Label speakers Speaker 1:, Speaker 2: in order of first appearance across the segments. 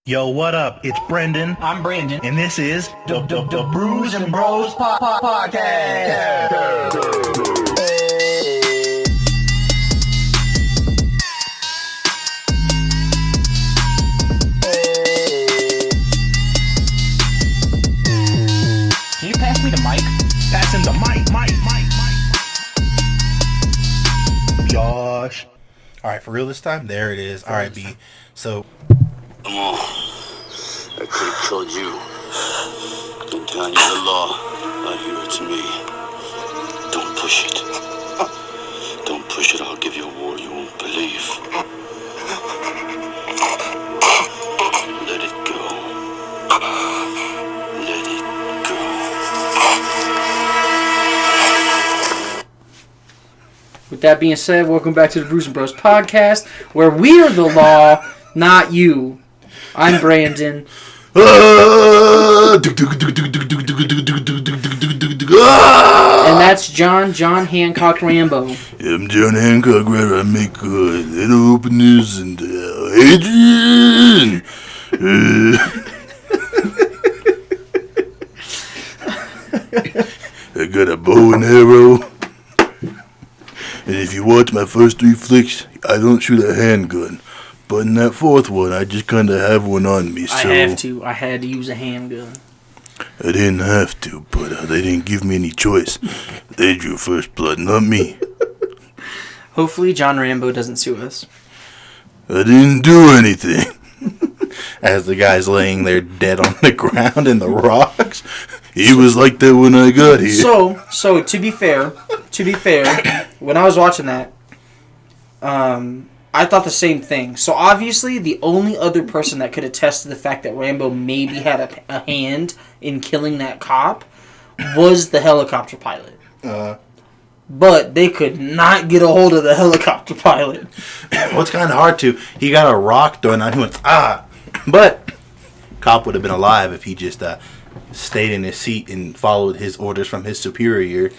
Speaker 1: Yo, what up? It's Brendan.
Speaker 2: I'm Brandon.
Speaker 1: And this is
Speaker 2: the Brews and Bros podcast. Can you pass me the mic?
Speaker 1: Passing the mic. Josh. All right, for real this time? There it is. All right, B. So...
Speaker 3: Come on. I could have killed you. Been telling you the law. I hear it's me. Don't push it. Don't push it. I'll give you a war you won't believe. Let it go. Let it go.
Speaker 2: With that being said, welcome back to the Brews and Bros podcast, where we are the law, not you. I'm Brandon. And that's John Hancock Rambo.
Speaker 3: I'm John Hancock, right? I make little openers and Adrian. I got a bow and arrow. And if you watch my first 3 flicks, I don't shoot a handgun. But in that 4th one, I just kind of have one on me, so...
Speaker 2: I had to use a handgun.
Speaker 3: I didn't have to, but they didn't give me any choice. They drew first blood, not me.
Speaker 2: Hopefully John Rambo doesn't sue us.
Speaker 3: I didn't do anything.
Speaker 1: As the guy's laying there dead on the ground in the rocks.
Speaker 3: He was like that when I got here.
Speaker 2: So to be fair, when I was watching that, I thought the same thing. So obviously, the only other person that could attest to the fact that Rambo maybe had a hand in killing that cop was the helicopter pilot. But they could not get a hold of the helicopter pilot.
Speaker 1: Well, it's kind of hard to. He got a rock thrown at him. He went, ah. But cop would have been alive if he just stayed in his seat and followed his orders from his superior.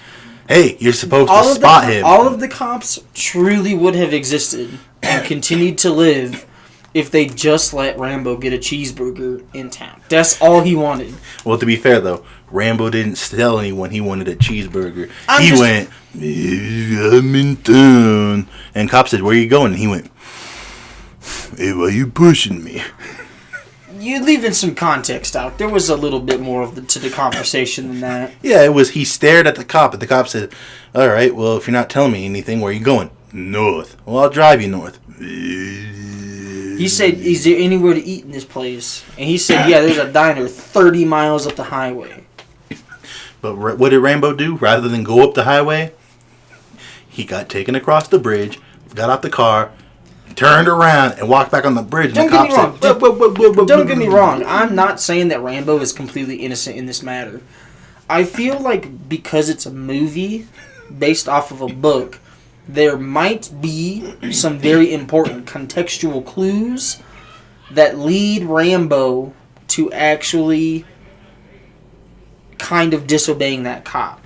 Speaker 1: Hey, you're supposed to spot him.
Speaker 2: All of the cops truly would have existed and continued to live if they just let Rambo get a cheeseburger in town. That's all he wanted.
Speaker 1: Well, to be fair, though, Rambo didn't tell anyone he wanted a cheeseburger. Went, I'm in town. And cop said, where are you going? And he went, hey, why you pushing me?
Speaker 2: You're leaving some context out. There was a little bit more to the conversation than that.
Speaker 1: Yeah, it was, he stared at the cop, and the cop said, all right, well, if you're not telling me anything, where are you going? North. Well, I'll drive you north.
Speaker 2: He said, is there anywhere to eat in this place? And he said, yeah, there's a diner 30 miles up the highway.
Speaker 1: But what did Rambo do? Rather than go up the highway, he got taken across the bridge, got out the car, turned around, and walked back on the bridge.
Speaker 2: Don't get me wrong. I'm not saying that Rambo is completely innocent in this matter. I feel like because it's a movie based off of a book, there might be some very important contextual clues that lead Rambo to actually kind of disobeying that cop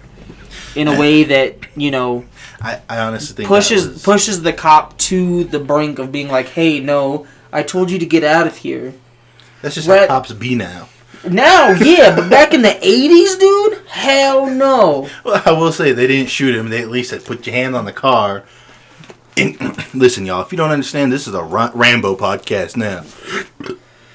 Speaker 2: in a way that, you know,
Speaker 1: I honestly think
Speaker 2: pushes the cop to the brink of being like, hey, no, I told you to get out of here.
Speaker 1: That's just how cops be now.
Speaker 2: Now, yeah, but back in the 80s, dude? Hell no.
Speaker 1: Well, I will say, they didn't shoot him. They at least said, put your hand on the car. And listen, y'all, if you don't understand, this is a Rambo podcast now.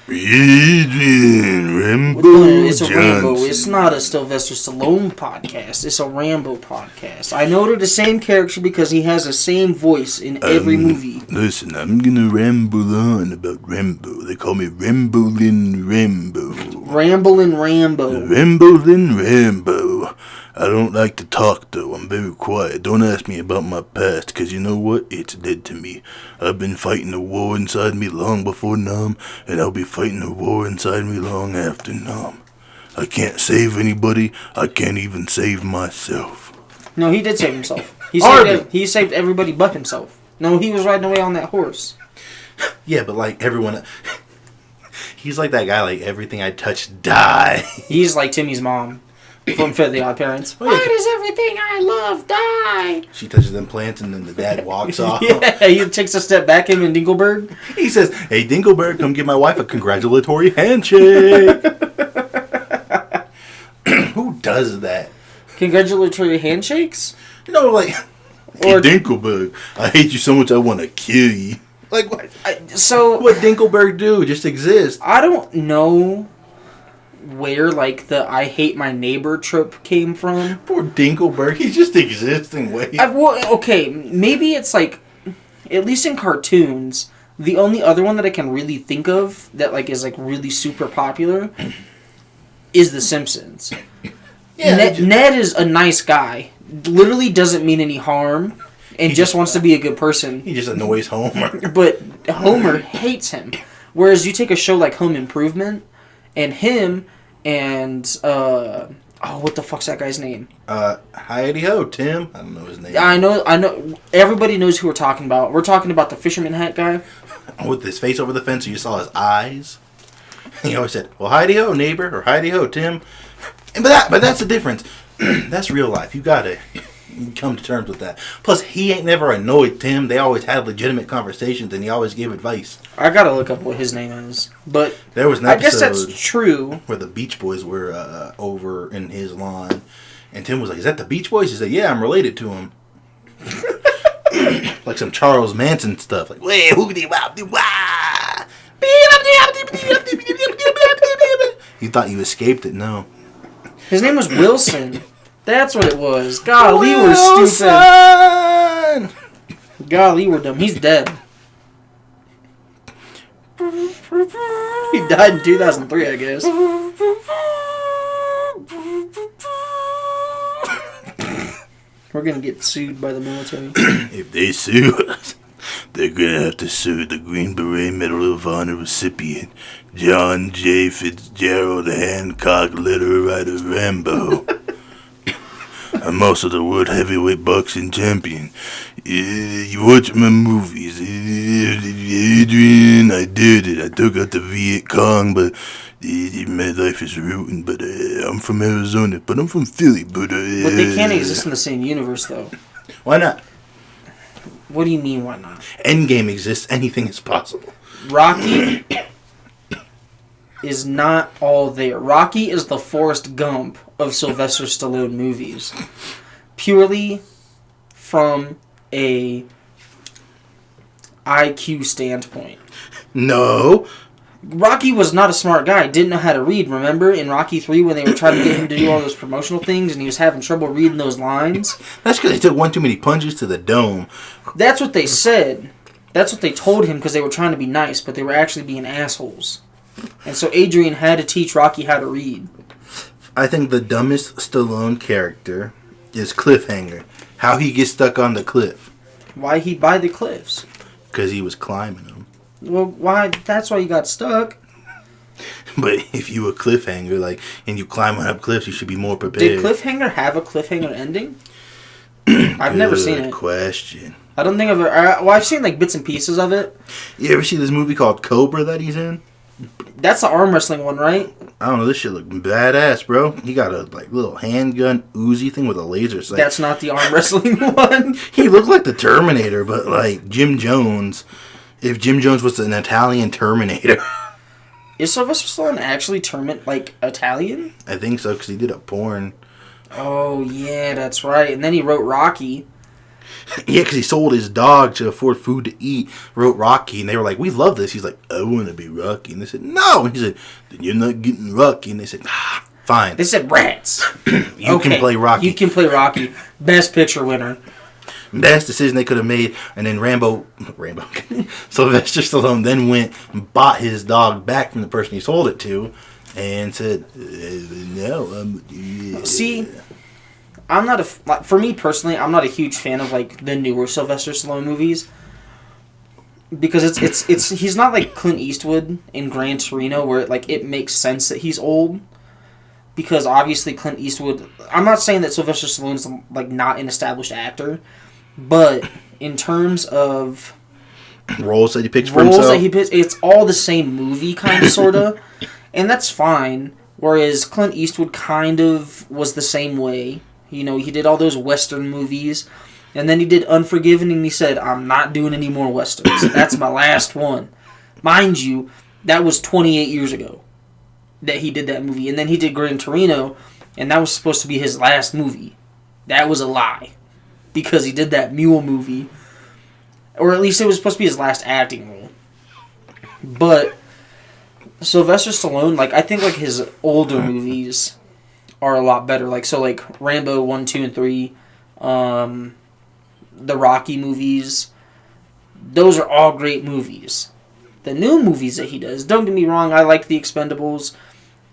Speaker 2: It's a Rambo. It's not a Sylvester Stallone podcast. It's a Rambo podcast. I know they're the same character because he has the same voice in every movie.
Speaker 3: Listen, I'm gonna ramble on about Rambo. They call me Rambolin' Rambo.
Speaker 2: Rambolin' Rambo.
Speaker 3: Rambolin' Rambo. I don't like to talk, though. I'm very quiet. Don't ask me about my past, because you know what? It's dead to me. I've been fighting a war inside me long before Nam, and I'll be fighting a war inside me long after Nam. I can't save anybody. I can't even save myself.
Speaker 2: No, he did save himself. He saved everybody but himself. No, he was riding away on that horse.
Speaker 1: Yeah, but like everyone... He's like that guy, like everything I touch, die.
Speaker 2: He's like Timmy's mom. from Fairly Odd Parents.
Speaker 1: Oh, yeah.
Speaker 2: Why does everything I love die?
Speaker 1: She touches them plants and then the dad walks off.
Speaker 2: Yeah, he takes a step back, him and Dinkelberg.
Speaker 1: He says, "Hey, Dinkelberg, come give my wife a congratulatory handshake." Who does that?
Speaker 2: Congratulatory handshakes?
Speaker 1: Like,
Speaker 2: Or-
Speaker 1: hey, Dinkelberg, I hate you so much I want to kill you. Like, what?
Speaker 2: So
Speaker 1: What Dinkelberg do? Just exist.
Speaker 2: I don't know where like the "I hate my neighbor" trope came from.
Speaker 1: Poor Dinkelberg, he's just existing. Wait.
Speaker 2: Okay, maybe it's like, at least in cartoons, the only other one that I can really think of that like is like really super popular is The Simpsons.
Speaker 1: Yeah,
Speaker 2: Ned is a nice guy. Literally doesn't mean any harm, and just wants to be a good person.
Speaker 1: he just annoys Homer.
Speaker 2: But Homer hates him. Whereas you take a show like Home Improvement, and him and what the fuck's that guy's name?
Speaker 1: Heidi Ho, Tim. I don't know his name.
Speaker 2: I know. Everybody knows who we're talking about. We're talking about the fisherman hat guy.
Speaker 1: With his face over the fence, so you saw his eyes. He always said, "Well, Heidi Ho, neighbor," or "Heidi Ho, Tim." But that's the difference. That's real life. You gotta come to terms with that. Plus, he ain't never annoyed Tim. They always had legitimate conversations, and he always gave advice.
Speaker 2: I gotta look up what his name is, but
Speaker 1: There was an
Speaker 2: I guess
Speaker 1: episode
Speaker 2: that's true.
Speaker 1: where the Beach Boys were over in his lawn, and Tim was like, "Is that the Beach Boys?" He said, "Yeah, I'm related to him." Like some Charles Manson stuff. Like, "Wait, hoogity wop wah." You thought you escaped it? No.
Speaker 2: His name was Wilson. That's what it was. Golly, we're stupid. Golly, we're dumb. He's dead. He died in 2003, I guess. We're gonna get sued by the military.
Speaker 3: If they sue us, they're gonna have to sue the Green Beret Medal of Honor recipient, John J. Fitzgerald Hancock, letter writer Rambo. I'm also the world heavyweight boxing champion. You watch my movies. Adrian, I did it. I took out the Viet Cong, but my life is ruined. But I'm from Arizona, but I'm from Philly. But
Speaker 2: they can't exist in the same universe, though.
Speaker 1: Why not?
Speaker 2: What do you mean, why not?
Speaker 1: Endgame exists. Anything is possible.
Speaker 2: Rocky is not all there. Rocky is the Forrest Gump of Sylvester Stallone movies. Purely from a IQ standpoint.
Speaker 1: No.
Speaker 2: Rocky was not a smart guy. Didn't know how to read. Remember in Rocky 3 when they were trying to get him to do all those promotional things and he was having trouble reading those lines?
Speaker 1: That's because he took one too many punches to the dome.
Speaker 2: That's what they said. That's what they told him because they were trying to be nice, but they were actually being assholes. And so Adrian had to teach Rocky how to read.
Speaker 1: I think the dumbest Stallone character is Cliffhanger. How he gets stuck on the cliff.
Speaker 2: Why he by the cliffs?
Speaker 1: Because he was climbing them.
Speaker 2: Well, why? That's why you got stuck.
Speaker 1: But if you a cliffhanger, and you climbing up cliffs, you should be more prepared.
Speaker 2: Did Cliffhanger have a cliffhanger ending? I've never seen it.
Speaker 1: Good question.
Speaker 2: I don't think I've ever... Well, I've seen, bits and pieces of it.
Speaker 1: You ever see this movie called Cobra that he's in?
Speaker 2: That's the arm wrestling one, right?
Speaker 1: I don't know, this shit look badass, bro. He got a, little handgun Uzi thing with a laser sight.
Speaker 2: That's not the arm wrestling one.
Speaker 1: He looked like the Terminator, but, Jim Jones. If Jim Jones was an Italian Terminator.
Speaker 2: Is Sylvester Stallone actually Italian?
Speaker 1: I think so, because he did a porn.
Speaker 2: Oh, yeah, that's right. And then he wrote Rocky.
Speaker 1: Yeah, because he sold his dog to afford food to eat, wrote Rocky, and they were like, "We love this." He's like, "I want to be Rocky." And they said, "No." And he said, "Then you're not getting Rocky." And they said, "Fine."
Speaker 2: They said, "Rats."
Speaker 1: You can play Rocky.
Speaker 2: You can play Rocky. Best picture winner.
Speaker 1: Best decision they could have made. And then Rambo, Sylvester Stallone then went and bought his dog back from the person he sold it to and said, "No,
Speaker 2: See, I'm not for me personally, I'm not a huge fan of the newer Sylvester Stallone movies because it's he's not like Clint Eastwood in Gran Torino where it makes sense that he's old because obviously Clint Eastwood. I'm not saying that Sylvester Stallone's not an established actor, but in terms of
Speaker 1: roles that he picks for himself,
Speaker 2: it's all the same movie kind of sorta, and that's fine. Whereas Clint Eastwood kind of was the same way. You know, he did all those Western movies, and then he did Unforgiven, and he said, I'm not doing any more Westerns. That's my last one. Mind you, that was 28 years ago that he did that movie. And then he did Gran Torino, and that was supposed to be his last movie. That was a lie. Because he did that mule movie. Or at least it was supposed to be his last acting role. But Sylvester Stallone, like, I think, like, his older movies are a lot better. Like, so, like, Rambo 1, 2, and 3, the Rocky movies, those are all great movies. The new movies that he does, don't get me wrong, I like The Expendables.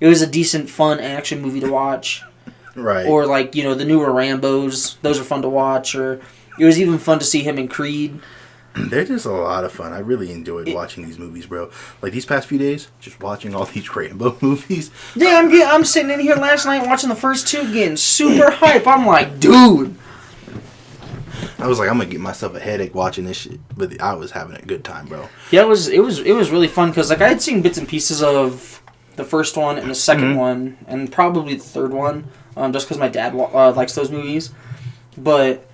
Speaker 2: It was a decent, fun action movie to watch.
Speaker 1: Right.
Speaker 2: Or, like, you know, the newer Rambos, those are fun to watch. Or it was even fun to see him in Creed.
Speaker 1: They're just a lot of fun. I really enjoyed watching these movies, bro. Like, these past few days, just watching all these Rambo movies.
Speaker 2: Yeah, I'm sitting in here last night watching the first two, getting super hype. I'm like, dude.
Speaker 1: I was like, I'm going to get myself a headache watching this shit. But I was having a good time, bro.
Speaker 2: Yeah, it was really fun because, like, I had seen bits and pieces of the first one and the second one and probably the third one, just because my dad likes those movies. But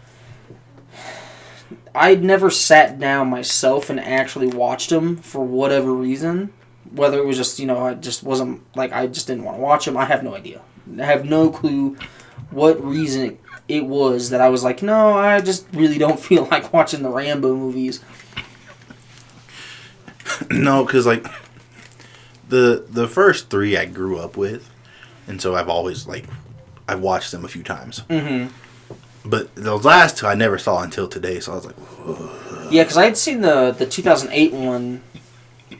Speaker 2: I'd never sat down myself and actually watched them for whatever reason. Whether it was just, you know, I just wasn't, like, I just didn't want to watch them. I have no idea. I have no clue what reason it was that I was like, no, I just really don't feel like watching the Rambo movies.
Speaker 1: No, because, like, the first three I grew up with, and so I've always, like, I've watched them a few times. Mm-hmm. But those last two I never saw until today, so I was like, ugh.
Speaker 2: Yeah, because I had seen the 2008 one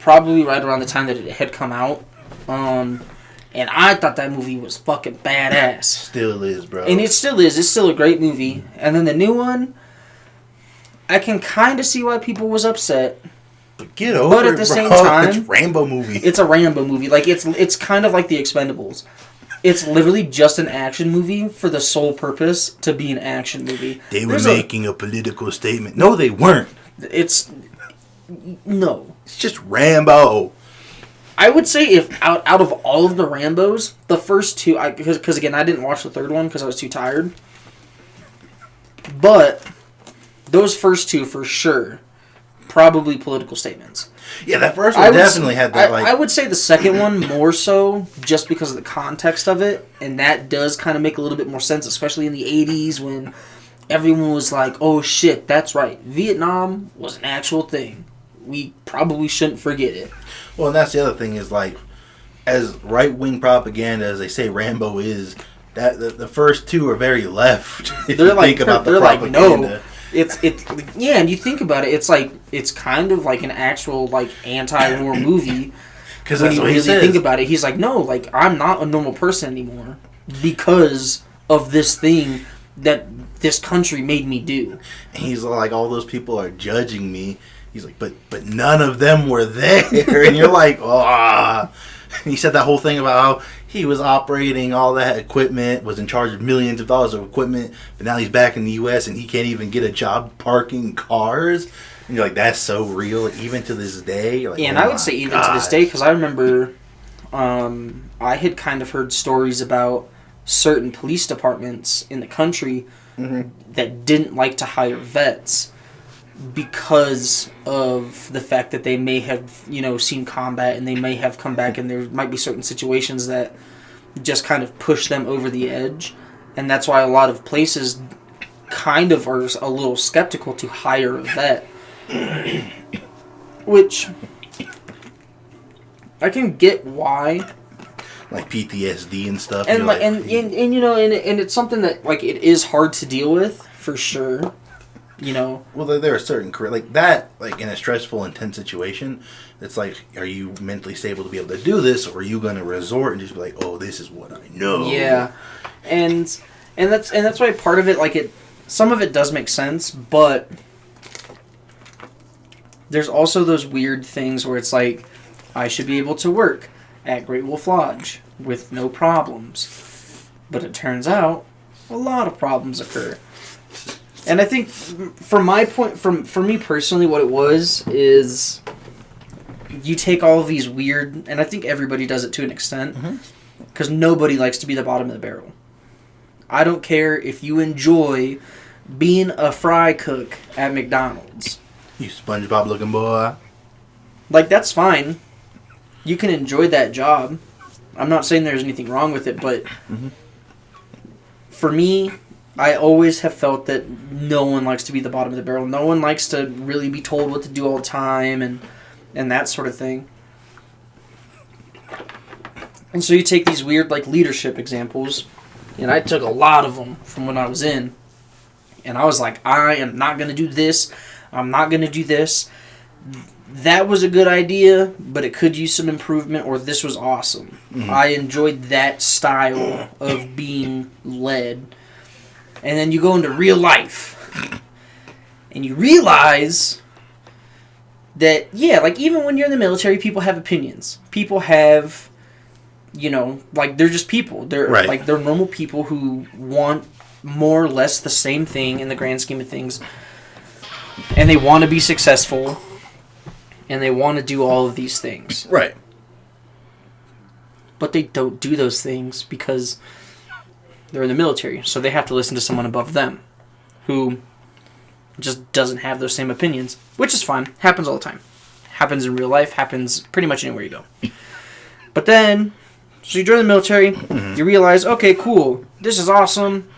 Speaker 2: probably right around the time that it had come out. And I thought that movie was fucking badass.
Speaker 1: Still is, bro.
Speaker 2: And it still is. It's still a great movie. And then the new one, I can kind of see why people was upset.
Speaker 1: But get over it,
Speaker 2: But at the same time,
Speaker 1: it's a Rambo movie.
Speaker 2: It's a Rambo movie. Like, it's kind of like The Expendables. It's literally just an action movie for the sole purpose to be an action movie.
Speaker 1: They were making a political statement. No, they weren't.
Speaker 2: No.
Speaker 1: It's just Rambo.
Speaker 2: I would say if out of all of the Rambos, the first two, because again, I didn't watch the third one because I was too tired. But those first two, for sure, probably political statements.
Speaker 1: Yeah, that first one definitely had that, like...
Speaker 2: I would say the second one more so, just because of the context of it, and that does kind of make a little bit more sense, especially in the 80s when everyone was like, oh shit, that's right, Vietnam was an actual thing. We probably shouldn't forget it.
Speaker 1: Well, and that's the other thing is, like, as right-wing propaganda as they say Rambo is, that the first two are very left.
Speaker 2: They're like,
Speaker 1: think about the
Speaker 2: they're
Speaker 1: propaganda.
Speaker 2: like, no. It's yeah, and you think about it, it's kind of like an actual, like, anti-war movie.
Speaker 1: Because
Speaker 2: when
Speaker 1: that's
Speaker 2: you
Speaker 1: what
Speaker 2: really
Speaker 1: he says.
Speaker 2: think about it, he's like, no, like, I'm not a normal person anymore because of this thing that this country made me do.
Speaker 1: And he's like, all those people are judging me. He's like, but none of them were there. And you're like, ah. He said that whole thing about how he was operating all that equipment, was in charge of millions of dollars of equipment, but now he's back in the U.S. and he can't even get a job parking cars. And you're like, that's so real, even to this day. You're like,
Speaker 2: yeah, and I would say even to this day, because I remember I had kind of heard stories about certain police departments in the country that didn't like to hire vets because of the fact that they may have, you know, seen combat and they may have come back and there might be certain situations that just kind of push them over the edge. And that's why a lot of places kind of are a little skeptical to hire a vet. Which I can get why.
Speaker 1: Like PTSD and stuff.
Speaker 2: And like, and you know, and it's something that, like, it is hard to deal with, for sure. You know,
Speaker 1: well, there are certain like that, like in a stressful, intense situation. It's like, are you mentally stable to be able to do this, or are you going to resort and just be like, oh, this is what I know?
Speaker 2: Yeah, and that's why part of it, like, some of it does make sense, but there's also those weird things where it's like, I should be able to work at Great Wolf Lodge with no problems, but it turns out a lot of problems occur. And I think, from my point, for me personally, what it was is you take all of these weird, and I think everybody does it to an extent, Because nobody likes to be the bottom of the barrel. I don't care if you enjoy being a fry cook at McDonald's.
Speaker 1: You SpongeBob looking boy.
Speaker 2: Like, that's fine. You can enjoy that job. I'm not saying there's anything wrong with it, but for me, I always have felt that no one likes to be the bottom of the barrel. No one likes to really be told what to do all the time and that sort of thing. And so you take these weird, like, leadership examples, and I took a lot of them from when I was in, and I was like, I am not going to do this. I'm not going to do this. That was a good idea, but it could use some improvement, or this was awesome. Mm-hmm. I enjoyed that style of being led. And then you go into real life, and you realize that, yeah, like, even when you're in the military, people have opinions. People have, you know, like, they're just people. They're
Speaker 1: right.
Speaker 2: Like, they're normal people who want more or less the same thing in the grand scheme of things. And they want to be successful. And they want to do all of these things.
Speaker 1: Right.
Speaker 2: But they don't do those things because they're in the military. So they have to listen to someone above them who just doesn't have those same opinions. Which is fine. Happens all the time. Happens in real life. Happens pretty much anywhere you go. But then, so you join the military. Mm-hmm. You realize, okay, cool. This is awesome.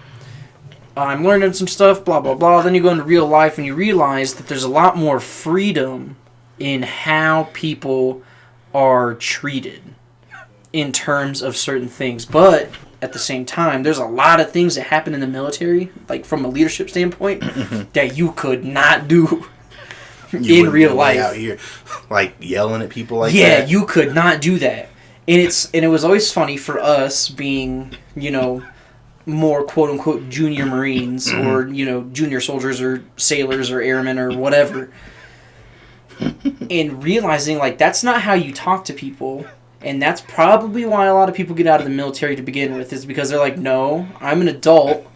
Speaker 2: I'm learning some stuff, blah, blah, blah. Then you go into real life and you realize that there's a lot more freedom in how people are treated in terms of certain things. But at the same time, there's a lot of things that happen in the military, like from a leadership standpoint, that you could not do in real life.
Speaker 1: Out here, like yelling at people like that.
Speaker 2: Yeah, you could not do that. And it was always funny for us being, you know, more quote-unquote junior Marines or, you know, junior soldiers or sailors or airmen or whatever. And realizing, like, that's not how you talk to people. And that's probably why a lot of people get out of the military to begin with, is because they're like, no, I'm an adult.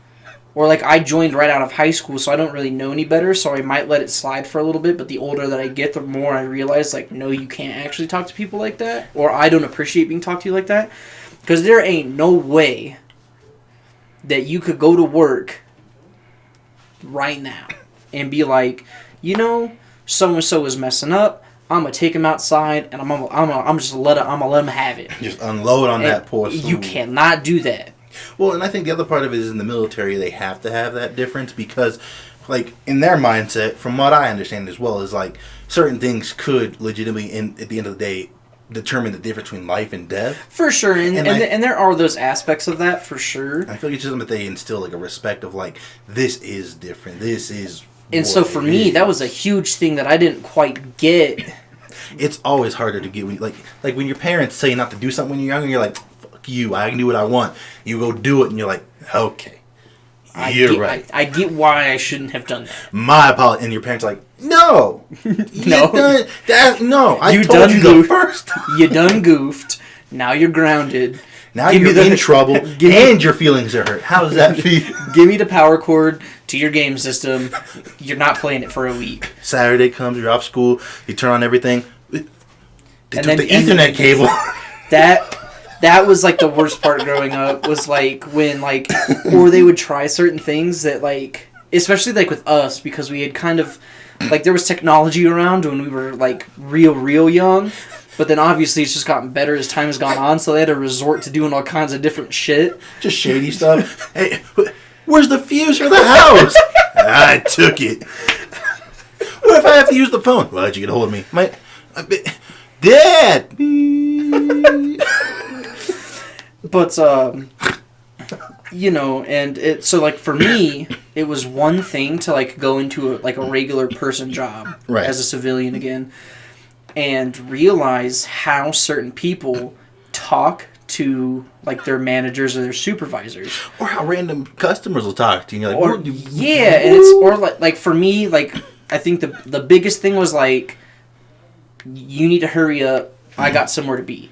Speaker 2: Or, like, I joined right out of high school, so I don't really know any better, so I might let it slide for a little bit. But the older that I get, the more I realize, like, no, you can't actually talk to people like that. Or I don't appreciate being talked to like that. Because there ain't no way that you could go to work right now and be like, you know, so-and-so is messing up. I'm gonna take him outside and I'm gonna let him have it.
Speaker 1: Just unload on that poor soul.
Speaker 2: You cannot do that.
Speaker 1: Well, and I think the other part of it is in the military they have to have that difference because, like, in their mindset, from what I understand as well, is like certain things could legitimately, at the end of the day, determine the difference between life and death.
Speaker 2: For sure, and there are those aspects of that for sure.
Speaker 1: I feel like it's just that they instill like a respect of like this is different. This is.
Speaker 2: And so for me, that was a huge thing that I didn't quite get.
Speaker 1: It's always harder to get when like when your parents say not to do something when you're younger, you're like, "Fuck you! I can do what I want." You go do it, and you're like, "Okay, you're right."
Speaker 2: I get why I shouldn't have done that.
Speaker 1: My apology, and your parents are like, "No,
Speaker 2: no,
Speaker 1: I told you the first.
Speaker 2: You done goofed. Now you're grounded.
Speaker 1: Now you're in trouble, and your feelings are hurt. How does that feel?
Speaker 2: Give me the power cord to your game system. You're not playing it for a week.
Speaker 1: Saturday comes, you're off school, you turn on everything. They took the Ethernet cable.
Speaker 2: That was like the worst part growing up was like when like, or they would try certain things that like, especially like with us because we had kind of, like there was technology around when we were like real young. But then obviously it's just gotten better as time has gone on, so they had to resort to doing all kinds of different shit.
Speaker 1: Just shady stuff. Hey, where's the fuse for the house? I took it. What if I have to use the phone? Well, how'd you get a hold of me? Dad!
Speaker 2: But, you know, and so like for me, it was one thing to like go into a regular person job as a civilian again. And realize how certain people talk to like their managers or their supervisors,
Speaker 1: or how random customers will talk to you. You're like,
Speaker 2: and it's or like for me, like I think the biggest thing was like, you need to hurry up. I got somewhere to be,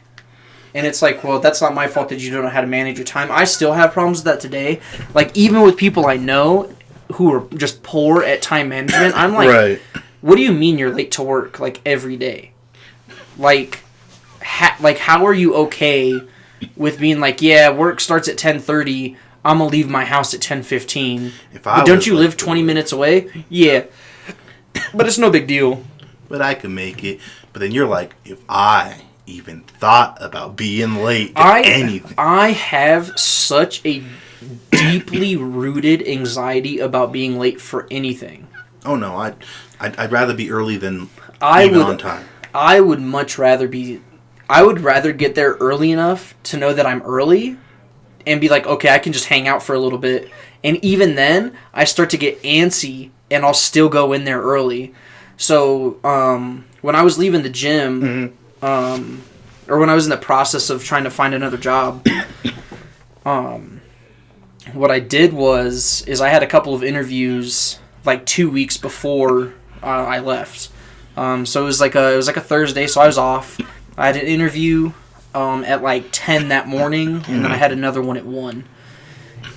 Speaker 2: and it's like, well, that's not my fault that you don't know how to manage your time. I still have problems with that today. Like even with people I know who are just poor at time management, I'm like, what do you mean you're late to work like every day? Like how are you okay with being like, yeah, work starts at 10:30. I'm gonna leave my house at 10:15.
Speaker 1: But
Speaker 2: don't you live 20 minutes away? Yeah, but it's no big deal.
Speaker 1: But I can make it. But then you're like, if I even thought about being late at anything.
Speaker 2: I have such a deeply rooted anxiety about being late for anything.
Speaker 1: Oh no, I'd rather be early than on time.
Speaker 2: I would much rather be. I would rather get there early enough to know that I'm early, and be like, okay, I can just hang out for a little bit. And even then, I start to get antsy, and I'll still go in there early. So when I was leaving the gym, or when I was in the process of trying to find another job, what I did is I had a couple of interviews like 2 weeks before I left. So it was like a Thursday, so I was off. I had an interview at like 10 that morning, and then I had another one at 1.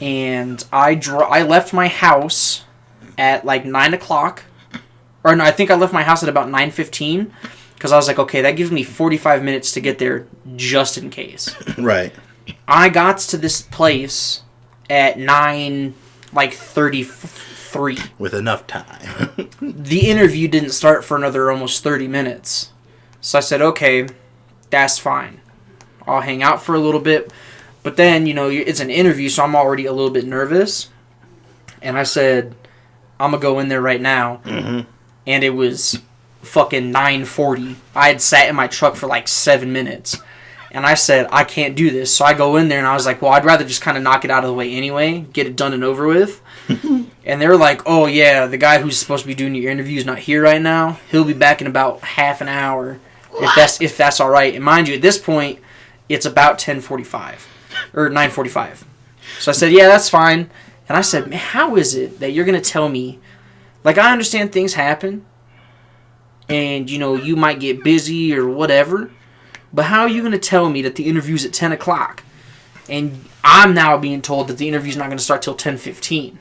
Speaker 2: And I left my house at like 9 o'clock. Or no, I think I left my house at about 9:15, because I was like, okay, that gives me 45 minutes to get there just in case.
Speaker 1: Right.
Speaker 2: I got to this place at 9:33.
Speaker 1: With enough time.
Speaker 2: The interview didn't start for another almost 30 minutes. So I said, okay, that's fine. I'll hang out for a little bit. But then, it's an interview, so I'm already a little bit nervous. And I said, I'm going to go in there right now. Mm-hmm. And it was fucking 9:40. I had sat in my truck for like 7 minutes. And I said, I can't do this. So I go in there and I was like, well, I'd rather just kind of knock it out of the way anyway. Get it done and over with. And they were like, oh yeah, the guy who's supposed to be doing your interview is not here right now. He'll be back in about half an hour. If that's all right. And mind you, at this point, it's about 10:45. Or 9:45. So I said, yeah, that's fine. And I said, man, how is it that you're going to tell me, like, I understand things happen, and, you might get busy or whatever, but how are you going to tell me that the interview's at 10 o'clock, and I'm now being told that the interview's not going to start till 10:15?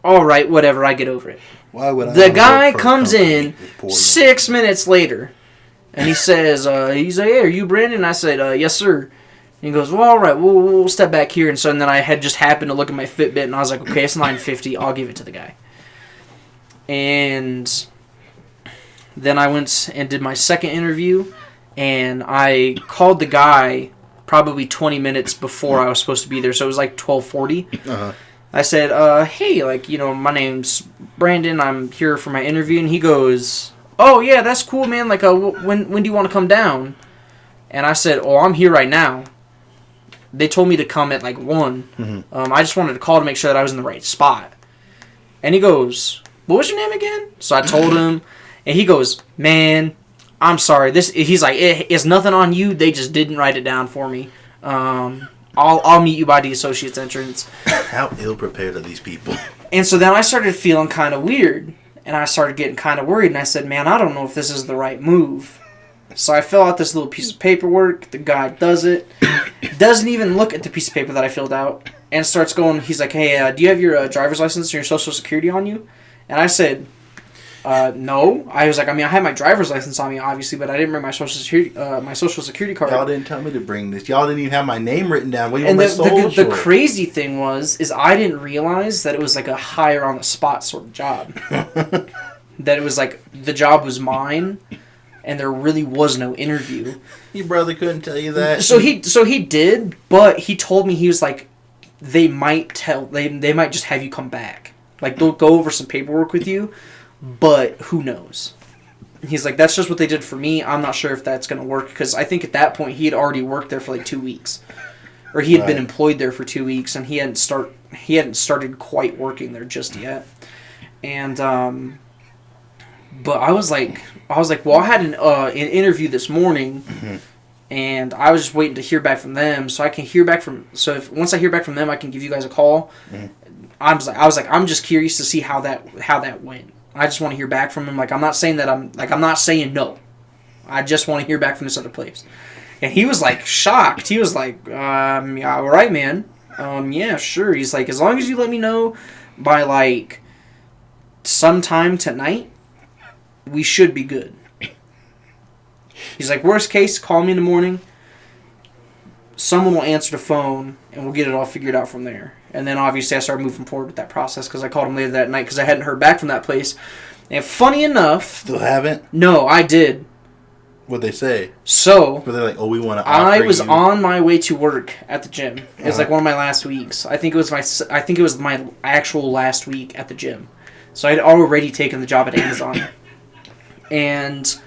Speaker 2: All right, whatever, I get over it.
Speaker 1: Why would I?
Speaker 2: The guy comes in 6 minutes later, and he says, he's like, hey, are you Brandon? And I said, yes, sir. And he goes, well, all right, we'll step back here. And so then I had just happened to look at my Fitbit, and I was like, okay, it's 9:50. I'll give it to the guy. And then I went and did my second interview, and I called the guy probably 20 minutes before I was supposed to be there, so it was like 12:40. Uh-huh. I said, hey, my name's Brandon, I'm here for my interview, and he goes, oh, yeah, that's cool, man, when do you want to come down? And I said, oh, I'm here right now. They told me to come at like 1. Mm-hmm. I just wanted to call to make sure that I was in the right spot. And he goes, what was your name again? So I told him, and he goes, man, I'm sorry. He's like, it's nothing on you. They just didn't write it down for me. I'll meet you by the associate's entrance.
Speaker 1: How ill-prepared are these people?
Speaker 2: And so then I started feeling kind of weird, and I started getting kind of worried, and I said, man, I don't know if this is the right move. So I fill out this little piece of paperwork. The guy does it. Doesn't even look at the piece of paper that I filled out, and starts going, he's like, hey, do you have your driver's license and your social security on you? And I said, no. I was like, I had my driver's license on me, obviously, but I didn't bring my social security card.
Speaker 1: Y'all didn't tell me to bring this. Y'all didn't even have my name written down. What do you
Speaker 2: want
Speaker 1: my social?
Speaker 2: The crazy thing is I didn't realize that it was like a hire on the spot sort of job. That it was like the job was mine, and there really was no interview.
Speaker 1: Your brother couldn't tell you that.
Speaker 2: So he did, but he told me, he was like, they might just have you come back. Like, they'll go over some paperwork with you, but who knows? He's like, that's just what they did for me. I'm not sure if that's going to work, because I think at that point he had already worked there for like 2 weeks. Or he had been employed there for 2 weeks, and he hadn't started quite working there just yet. And, but I was like, well, I had an interview this morning, mm-hmm. and I was just waiting to hear back from them, so I can hear back from. So once I hear back from them, I can give you guys a call. Mm-hmm. I was like, I'm just curious to see how that went. I just want to hear back from him. Like, I'm not saying no. I just want to hear back from this other place. And he was like shocked. He was like, yeah, all right, man. Yeah, sure. He's like, as long as you let me know by like sometime tonight, we should be good. He's like, worst case, call me in the morning. someone will answer the phone, and we'll get it all figured out from there. And then obviously I started moving forward with that process because I called them later that night because I hadn't heard back from that place. And funny enough...
Speaker 1: Still haven't?
Speaker 2: No, I did.
Speaker 1: What'd they say?
Speaker 2: So...
Speaker 1: Were they like, oh, we want to offer
Speaker 2: I was
Speaker 1: you...
Speaker 2: on my way to work at the gym. It was like one of my last weeks. I think it was my actual last week at the gym. So I'd already taken the job at Amazon. And...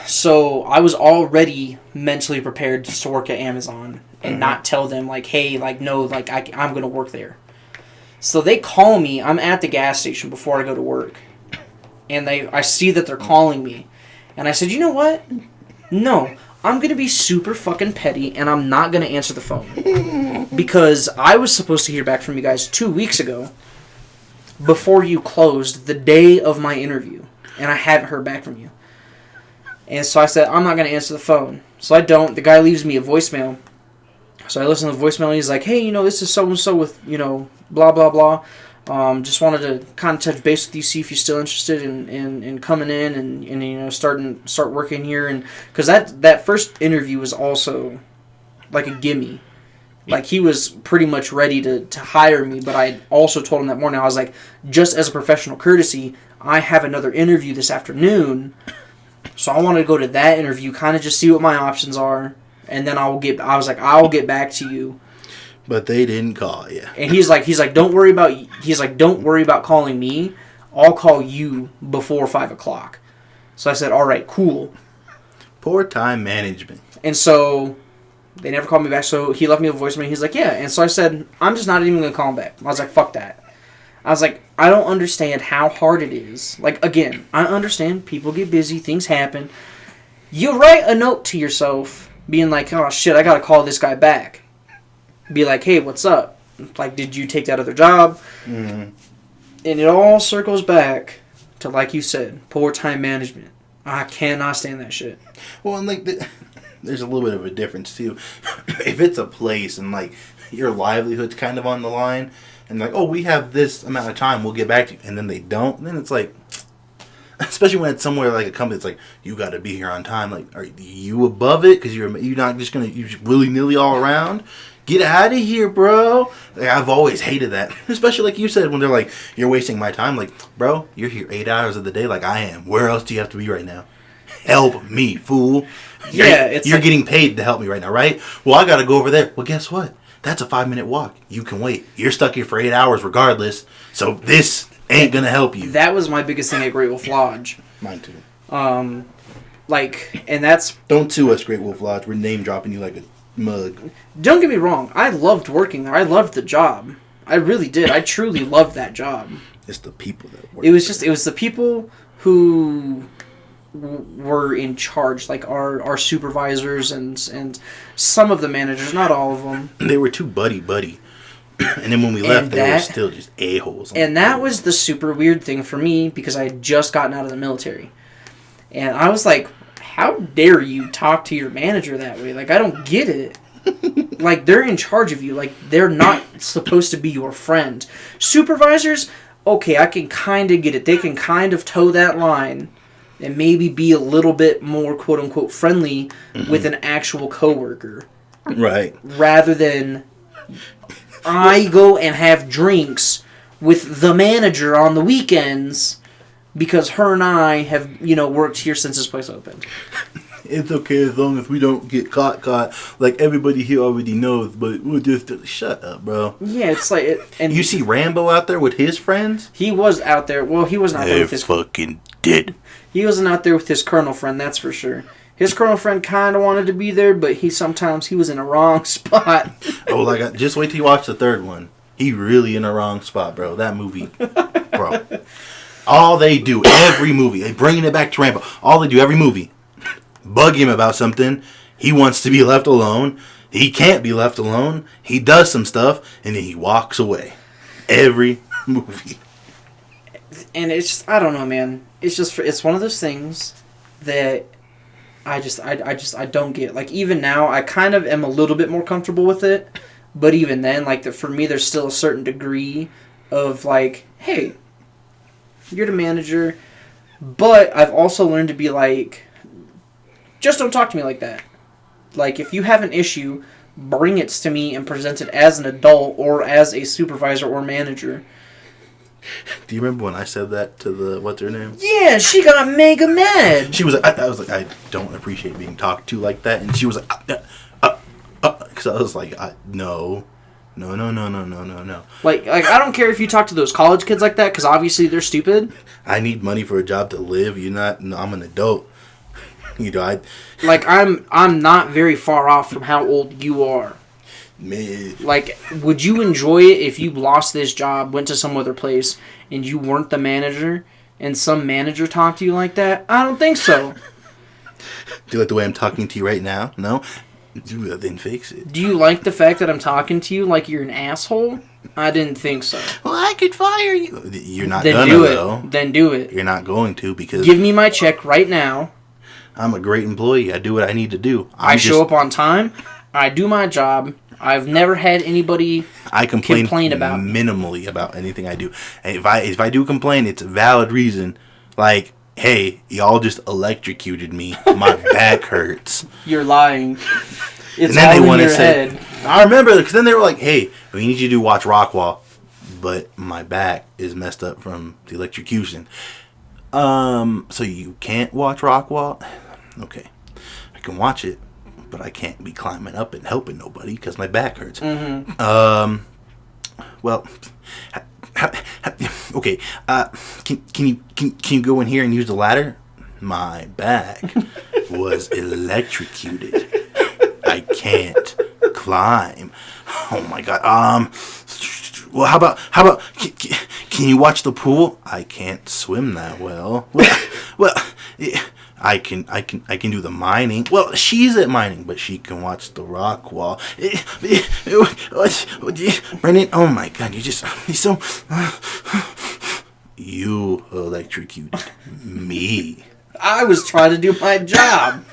Speaker 2: So I was already mentally prepared just to work at Amazon and not tell them, like, hey, like, no, like, I'm going to work there. So they call me. I'm at the gas station before I go to work. And I see that they're calling me. And I said, you know what? No, I'm going to be super fucking petty and I'm not going to answer the phone. Because I was supposed to hear back from you guys 2 weeks ago before you closed the day of my interview. And I haven't heard back from you. And so I said, I'm not going to answer the phone. So I don't. The guy leaves me a voicemail. So I listen to the voicemail and he's like, hey, this is so-and-so with, blah, blah, blah. Just wanted to kind of touch base with you, see if you're still interested in coming in and start working here. And because that first interview was also like a gimme. Like, he was pretty much ready to hire me, but I also told him that morning, I was like, just as a professional courtesy, I have another interview this afternoon. So I wanted to go to that interview, kind of just see what my options are, and then I'll get back to you.
Speaker 1: But they didn't call you.
Speaker 2: And he's like, don't worry about calling me. I'll call you before 5 o'clock. So I said, all right, cool.
Speaker 1: Poor time management.
Speaker 2: And so they never called me back. So he left me a voicemail. He's like, yeah. And so I said, I'm just not even gonna call him back. I was like, fuck that. I was like, I don't understand how hard it is. Like, again, I understand people get busy, things happen. You write a note to yourself being like, oh shit, I gotta call this guy back. Be like, hey, what's up? Like, did you take that other job? Mm-hmm. And it all circles back to, like you said, poor time management. I cannot stand that shit.
Speaker 1: Well, and like, there's a little bit of a difference too. If it's a place and like your livelihood's kind of on the line, and like, oh, we have this amount of time, we'll get back to you, and then they don't, then it's like, especially when it's somewhere like a company that's like, you got to be here on time. Like, are you above it? Because you're not just gonna willy-nilly all around. Get out of here, bro. Like, I've always hated that, especially like you said when they're like, you're wasting my time. Like, bro, you're here 8 hours of the day, like I am. Where else do you have to be right now? Help me, fool. You're getting paid to help me right now, right? Well, I got to go over there. Well, guess what? That's a 5-minute walk. You can wait. You're stuck here for 8 hours regardless. So this ain't gonna help you.
Speaker 2: That was my biggest thing at Great Wolf Lodge.
Speaker 1: Mine too.
Speaker 2: And that's...
Speaker 1: Don't sue us, Great Wolf Lodge. We're name dropping you like a mug.
Speaker 2: Don't get me wrong. I loved working there. I loved the job. I really did. I truly loved that job.
Speaker 1: It's the people that work.
Speaker 2: It was the people who were in charge, like our supervisors and some of the managers, not all of them.
Speaker 1: They were too buddy. And then when we left, they were still just a-holes.
Speaker 2: And that was the super weird thing for me because I had just gotten out of the military. And I was like, how dare you talk to your manager that way? Like, I don't get it. Like, they're in charge of you. Like, they're not supposed to be your friend. Supervisors, okay, I can kind of get it. They can kind of toe that line and maybe be a little bit more quote-unquote friendly with an actual coworker.
Speaker 1: Right.
Speaker 2: Rather than I go and have drinks with the manager on the weekends because her and I have, worked here since this place opened.
Speaker 1: It's okay as long as we don't get caught. Like, everybody here already knows, but we'll just... Shut up, bro.
Speaker 2: Yeah, it's like... And
Speaker 1: you see Rambo out there with his friends?
Speaker 2: He was out there. Well, he wasn't out there with his...
Speaker 3: fucking dead.
Speaker 2: He wasn't out there with his colonel friend, that's for sure. His colonel friend kind of wanted to be there, but he was in a wrong spot.
Speaker 1: Oh, just wait till you watch the third one. He really in a wrong spot, bro. That movie, bro. All they do, every movie, they bringing it back to Rambo. All they do, every movie, bug him about something. He wants to be left alone. He can't be left alone. He does some stuff, and then he walks away. Every movie.
Speaker 2: And it's just, I don't know, man. It's one of those things that I don't get. Like, even now, I kind of am a little bit more comfortable with it. But even then, like, for me, there's still a certain degree of, like, hey, you're the manager. But I've also learned to be like, just don't talk to me like that. Like, if you have an issue, bring it to me and present it as an adult or as a supervisor or manager.
Speaker 1: Do you remember when I said that to the, what's her name?
Speaker 2: Yeah, she got mega mad.
Speaker 1: She was like, I was like, I don't appreciate being talked to like that. And she was like, because I was like, no.
Speaker 2: Like, I don't care if you talk to those college kids like that, because obviously they're stupid.
Speaker 1: I need money for a job to live. You're not, no, I'm an adult. You know,
Speaker 2: I'm not very far off from how old you are.
Speaker 1: Man.
Speaker 2: Like, would you enjoy it if you lost this job, went to some other place, and you weren't the manager, and some manager talked to you like that? I don't think so.
Speaker 1: Do you like the way I'm talking to you right now? No? Then fix it.
Speaker 2: Do you like the fact that I'm talking to you like you're an asshole? I didn't think so.
Speaker 1: Well, I could fire you. You're not
Speaker 2: Then
Speaker 1: gonna,
Speaker 2: do it.
Speaker 1: though.
Speaker 2: Then do it.
Speaker 1: You're not going to, because
Speaker 2: Give me my check right now.
Speaker 1: I'm a great employee. I do what I need to do.
Speaker 2: I show up on time. I do my job. I've never had anybody complain about me.
Speaker 1: Minimally about anything I do. And if I do complain, it's a valid reason. Like, hey, y'all just electrocuted me. My back hurts.
Speaker 2: You're lying. It's
Speaker 1: And then
Speaker 2: all
Speaker 1: they
Speaker 2: in
Speaker 1: want to
Speaker 2: your
Speaker 1: say,
Speaker 2: head.
Speaker 1: I remember, because then they were like, hey, we need you to watch Rockwall, but my back is messed up from the electrocution. So you can't watch Rockwall? Okay. I can watch it, but I can't be climbing up and helping nobody because my back hurts.
Speaker 2: Mm-hmm.
Speaker 1: Well, okay. Can you go in here and use the ladder? My back was electrocuted. I can't climb. Oh my god. Well, how about can you watch the pool? I can't swim that well. Well, I can do the mining. Well, she's at mining, but she can watch the rock wall. Brendan, oh my god, you're so you electrocuted me.
Speaker 2: I was trying to do my job.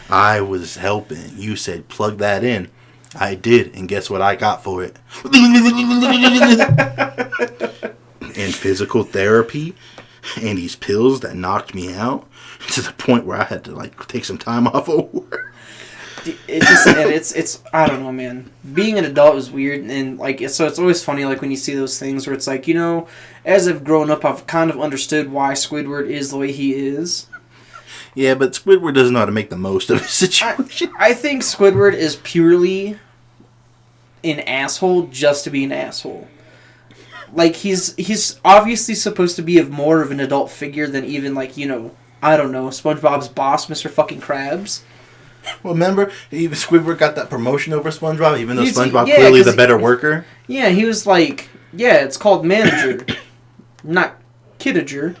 Speaker 1: I was helping. You said plug that in. I did, and guess what I got for it? And physical therapy, and these pills that knocked me out to the point where I had to take some time off of work.
Speaker 2: It's I don't know, man. Being an adult is weird, and so it's always funny when you see those things where it's as I've grown up, I've kind of understood why Squidward is the way he is.
Speaker 1: Yeah, but Squidward doesn't know how to make the most of his situation.
Speaker 2: I think Squidward is purely an asshole just to be an asshole. He's obviously supposed to be more of an adult figure than even I don't know, SpongeBob's boss, Mr. fucking Krabs.
Speaker 1: Well, remember, even Squidward got that promotion over SpongeBob, even though SpongeBob clearly the better worker.
Speaker 2: Yeah, he was it's called manager, not kidager.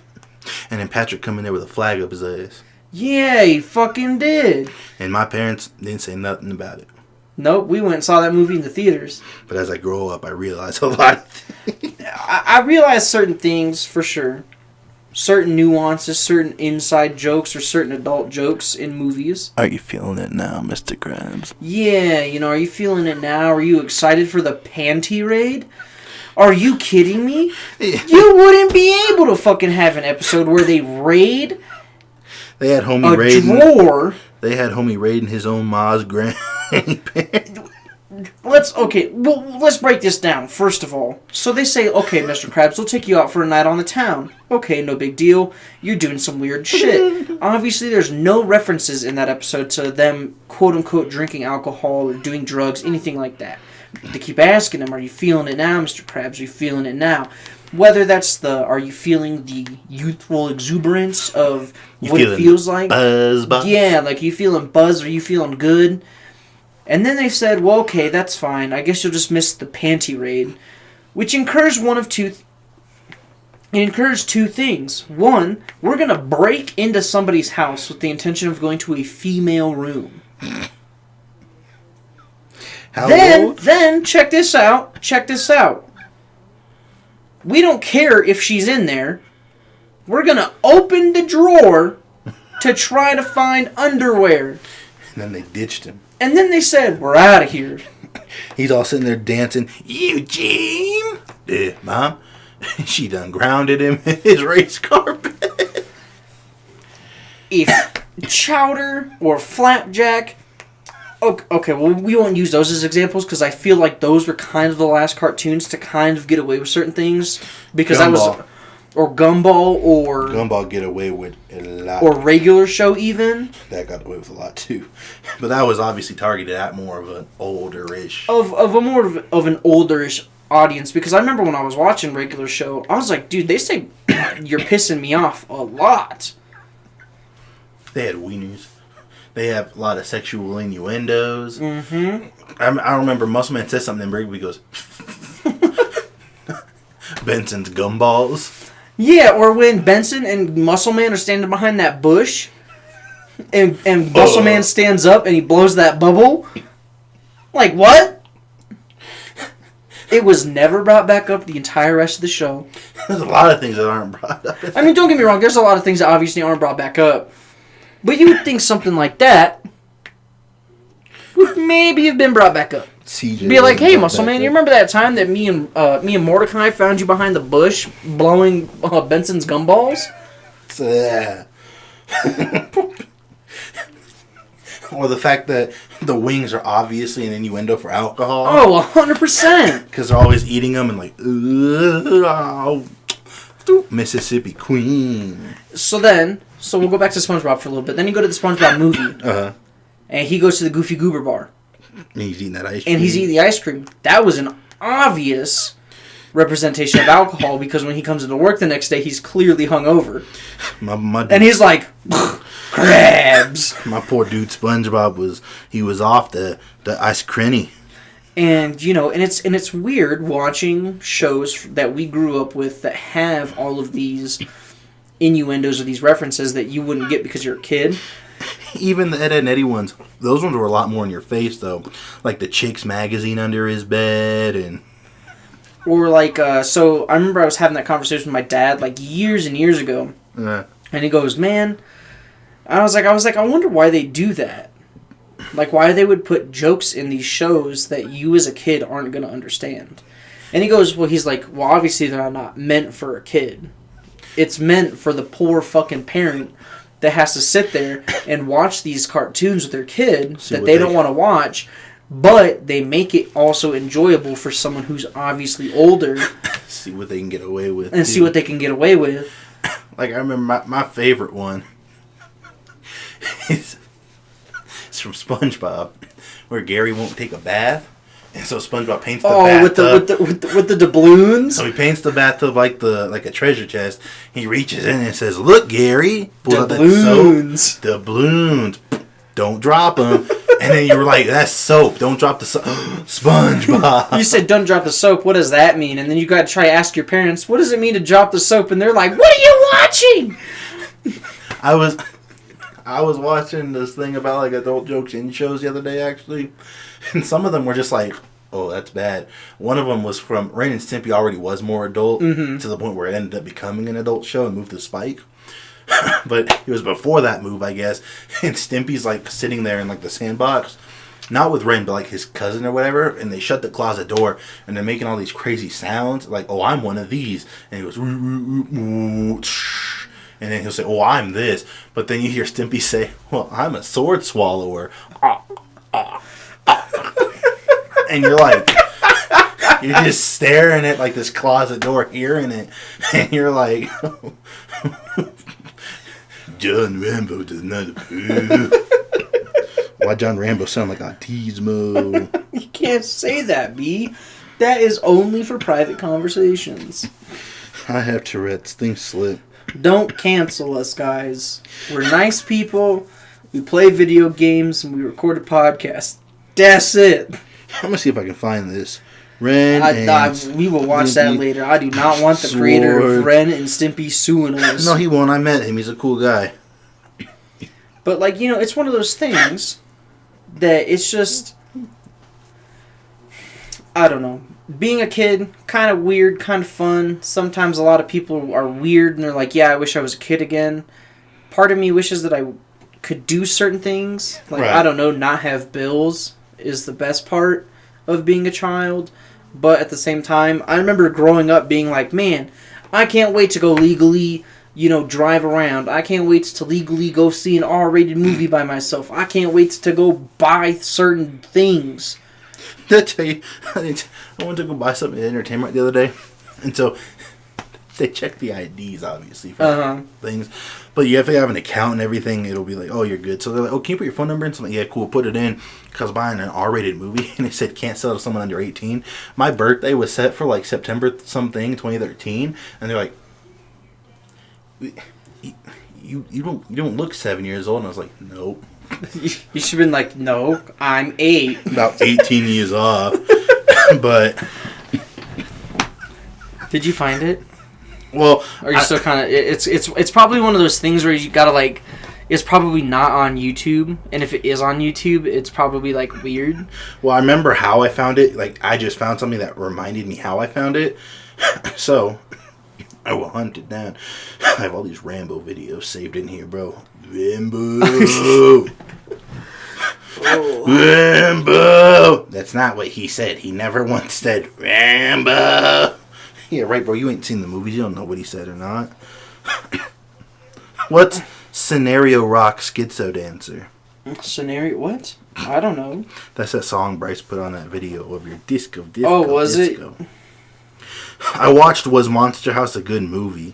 Speaker 1: And then Patrick come in there with a flag up his ass.
Speaker 2: Yeah, he fucking did.
Speaker 1: And my parents didn't say nothing about it.
Speaker 2: Nope, we went and saw that movie in the theaters.
Speaker 1: But as I grow up, I realize a lot of things.
Speaker 2: I realize certain things, for sure. Certain nuances, certain inside jokes, or certain adult jokes in movies.
Speaker 1: Are you feeling it now, Mr. Krabs?
Speaker 2: Yeah, are you feeling it now? Are you excited for the panty raid? Are you kidding me? You wouldn't be able to fucking have an episode where they raid...
Speaker 1: They had homie raiding.
Speaker 2: Drawer.
Speaker 1: They had homie raiding his own ma's granny pants.
Speaker 2: Let's break this down. First of all, so they say, okay, Mr. Krabs, we'll take you out for a night on the town. Okay, no big deal. You're doing some weird shit. Obviously, there's no references in that episode to them quote unquote drinking alcohol or doing drugs, anything like that. They keep asking him, "Are you feeling it now, Mr. Krabs? Are you feeling it now?" Whether that's are you feeling the youthful exuberance of what it feels like?
Speaker 1: Buzz.
Speaker 2: Yeah, you feeling buzz? Are you feeling good? And then they said, well, okay, that's fine. I guess you'll just miss the panty raid. Which incurs two things. One, we're going to break into somebody's house with the intention of going to a female room. Then, check this out. We don't care if she's in there. We're going to open the drawer to try to find underwear.
Speaker 1: And then they ditched him.
Speaker 2: And then they said, we're out of here.
Speaker 1: He's all sitting there dancing. Eugene! Mom, she done grounded him in his race carpet.
Speaker 2: If Chowder or Flapjack Okay, well, we won't use those as examples because I feel like those were kind of the last cartoons to kind of get away with certain things. Because
Speaker 1: Gumball.
Speaker 2: Or Gumball, or...
Speaker 1: Gumball get away with a lot.
Speaker 2: Or Regular Show, even.
Speaker 1: That got away with a lot, too. But that was obviously targeted at more of an older-ish.
Speaker 2: Of a more of an older-ish audience. Because I remember when I was watching Regular Show, I was like, dude, they say you're pissing me off a lot.
Speaker 1: They had wieners. They have a lot of sexual innuendos.
Speaker 2: Mm-hmm.
Speaker 1: I remember Muscleman says something, and Brigby goes, Benson's gumballs.
Speaker 2: Yeah, or when Benson and Muscleman are standing behind that bush, and Muscleman stands up and he blows that bubble. Like, what? It was never brought back up the entire rest of the show.
Speaker 1: There's a lot of things that aren't brought up.
Speaker 2: I mean, don't get me wrong, there's a lot of things that obviously aren't brought back up. But you would think something like that would maybe have been brought back up.
Speaker 1: CJ
Speaker 2: Be like, hey, Muscleman, you remember that time that me and Mordecai found you behind the bush blowing Benson's gumballs?
Speaker 1: Yeah. Or the fact that the wings are obviously an innuendo for alcohol.
Speaker 2: Oh, 100%.
Speaker 1: Because they're always eating them and like, Mississippi Queen.
Speaker 2: So we'll go back to SpongeBob for a little bit. Then you go to the SpongeBob movie.
Speaker 1: Uh-huh.
Speaker 2: And he goes to the Goofy Goober bar.
Speaker 1: And he's eating that ice cream.
Speaker 2: And he's eating the ice cream. That was an obvious representation of alcohol because when he comes into work the next day, he's clearly hungover. And he's like, crabs.
Speaker 1: My poor dude SpongeBob was off the ice cream.
Speaker 2: And and it's weird watching shows that we grew up with that have all of these innuendos or these references that you wouldn't get because you're a kid.
Speaker 1: Even the Ed, Edd n Eddy ones, those ones were a lot more in your face, though. Like the Chicks magazine under his bed, and...
Speaker 2: Or like, so I remember I was having that conversation with my dad, like, years and years ago. And he goes, man... I was like, I wonder why they do that. Like, why they would put jokes in these shows that you as a kid aren't going to understand. And he goes, well, obviously they're not meant for a kid. It's meant for the poor fucking parent that has to sit there and watch these cartoons with their kid that they don't want to watch, but they make it also enjoyable for someone who's obviously older.
Speaker 1: See what they can get away with.
Speaker 2: And see what they can get away with.
Speaker 1: Like, I remember my favorite one is from SpongeBob, where Gary won't take a bath. And so SpongeBob paints the bathtub.
Speaker 2: with the doubloons.
Speaker 1: So he paints the bathtub like a treasure chest. He reaches in and says, "Look, Gary,
Speaker 2: doubloons.
Speaker 1: Doubloons. Don't drop them." And then you were like, "That's soap. Don't drop the soap." SpongeBob.
Speaker 2: You said, "Don't drop the soap." What does that mean? And then you got to try to ask your parents, "What does it mean to drop the soap?" And they're like, "What are you watching?"
Speaker 1: I was watching this thing about like adult jokes in shows the other day, actually. And some of them were just like, oh, that's bad. One of them was from Ren and Stimpy already was more adult to the point where it ended up becoming an adult show and moved to Spike. But it was before that move, I guess. And Stimpy's like sitting there in like the sandbox. Not with Ren, but like his cousin or whatever. And they shut the closet door and they're making all these crazy sounds. Like, oh, I'm one of these. And he goes, and then he'll say, oh, I'm this. But then you hear Stimpy say, well, I'm a sword swallower. And you're like, you're just staring at like this closet door, hearing it, and you're like, John Rambo does not approve. Why John Rambo sound like autismo?
Speaker 2: You can't say that, B. That is only for private conversations.
Speaker 1: I have Tourette's. Things slip.
Speaker 2: Don't cancel us, guys. We're nice people. We play video games and we record a podcast. That's it.
Speaker 1: I'm gonna see if I can find this.
Speaker 2: We will watch that later. I do not want the creator of Ren and Stimpy suing us.
Speaker 1: No, he won't. I met him. He's a cool guy.
Speaker 2: But like, it's one of those things that it's just, I don't know. Being a kid, kind of weird, kind of fun. Sometimes a lot of people are weird and they're like, yeah, I wish I was a kid again. Part of me wishes that I could do certain things. Like, right. I don't know, not have bills is the best part of being a child. But at the same time, I remember growing up being like, man, I can't wait to go legally drive around. I can't wait to legally go see an R-rated movie by myself. I can't wait to go buy certain things.
Speaker 1: Did I tell you, I went to go buy something at Entertainment the other day, and so they check the IDs, obviously, for things. But if they have an account and everything, it'll be like, oh, you're good. So they're like, oh, can you put your phone number in? So I'm like, yeah, cool, put it in. Because I was buying an R-rated movie, and they said can't sell to someone under 18. My birthday was set for, like, September something, 2013, and they're like, you don't look 7 years old. And I was like, nope.
Speaker 2: You should have been like, no, I'm 8.
Speaker 1: About 18 years off. But
Speaker 2: did you find it?
Speaker 1: Well,
Speaker 2: or you still kind of it's probably one of those things where you gotta like, it's probably not on YouTube, and if it is on YouTube, it's probably like weird.
Speaker 1: Well, I remember how I found it. Like, I just found something that reminded me how I found it. So I will hunt it down. I have all these Rambo videos saved in here, bro. Rambo. Oh. Rambo. That's not what he said. He never once said Rambo. Yeah, right, bro. You ain't seen the movies. You don't know what he said or not. What's Scenario Rock Schizo Dancer?
Speaker 2: Scenario? What? I don't know.
Speaker 1: That's that song Bryce put on that video of your disco.
Speaker 2: Oh, was
Speaker 1: disco. It? I watched Was Monster House a Good Movie?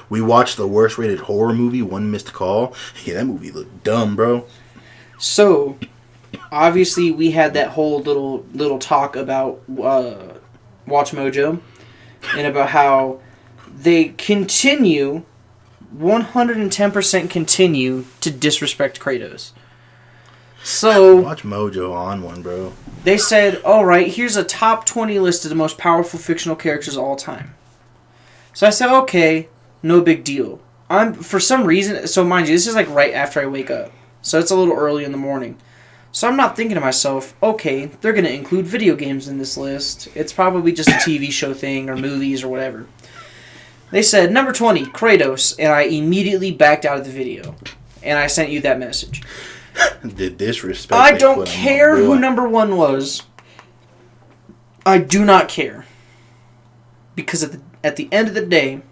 Speaker 1: We watched the worst rated horror movie, One Missed Call. Yeah, that movie looked dumb, bro.
Speaker 2: So, obviously, we had that whole little talk about Watch Mojo, and about how they 110% continue to disrespect Kratos. So
Speaker 1: Watch Mojo on one, bro.
Speaker 2: They said, all right, here's a top 20 list of the most powerful fictional characters of all time. So I said, okay, no big deal. For some reason, so mind you, this is like right after I wake up. So it's a little early in the morning. So I'm not thinking to myself, okay, they're going to include video games in this list. It's probably just a TV show thing or movies or whatever. They said, number 20, Kratos, and I immediately backed out of the video. And I sent you that message.
Speaker 1: The disrespect.
Speaker 2: I don't care who number 1 was. I do not care. Because at the end of the day,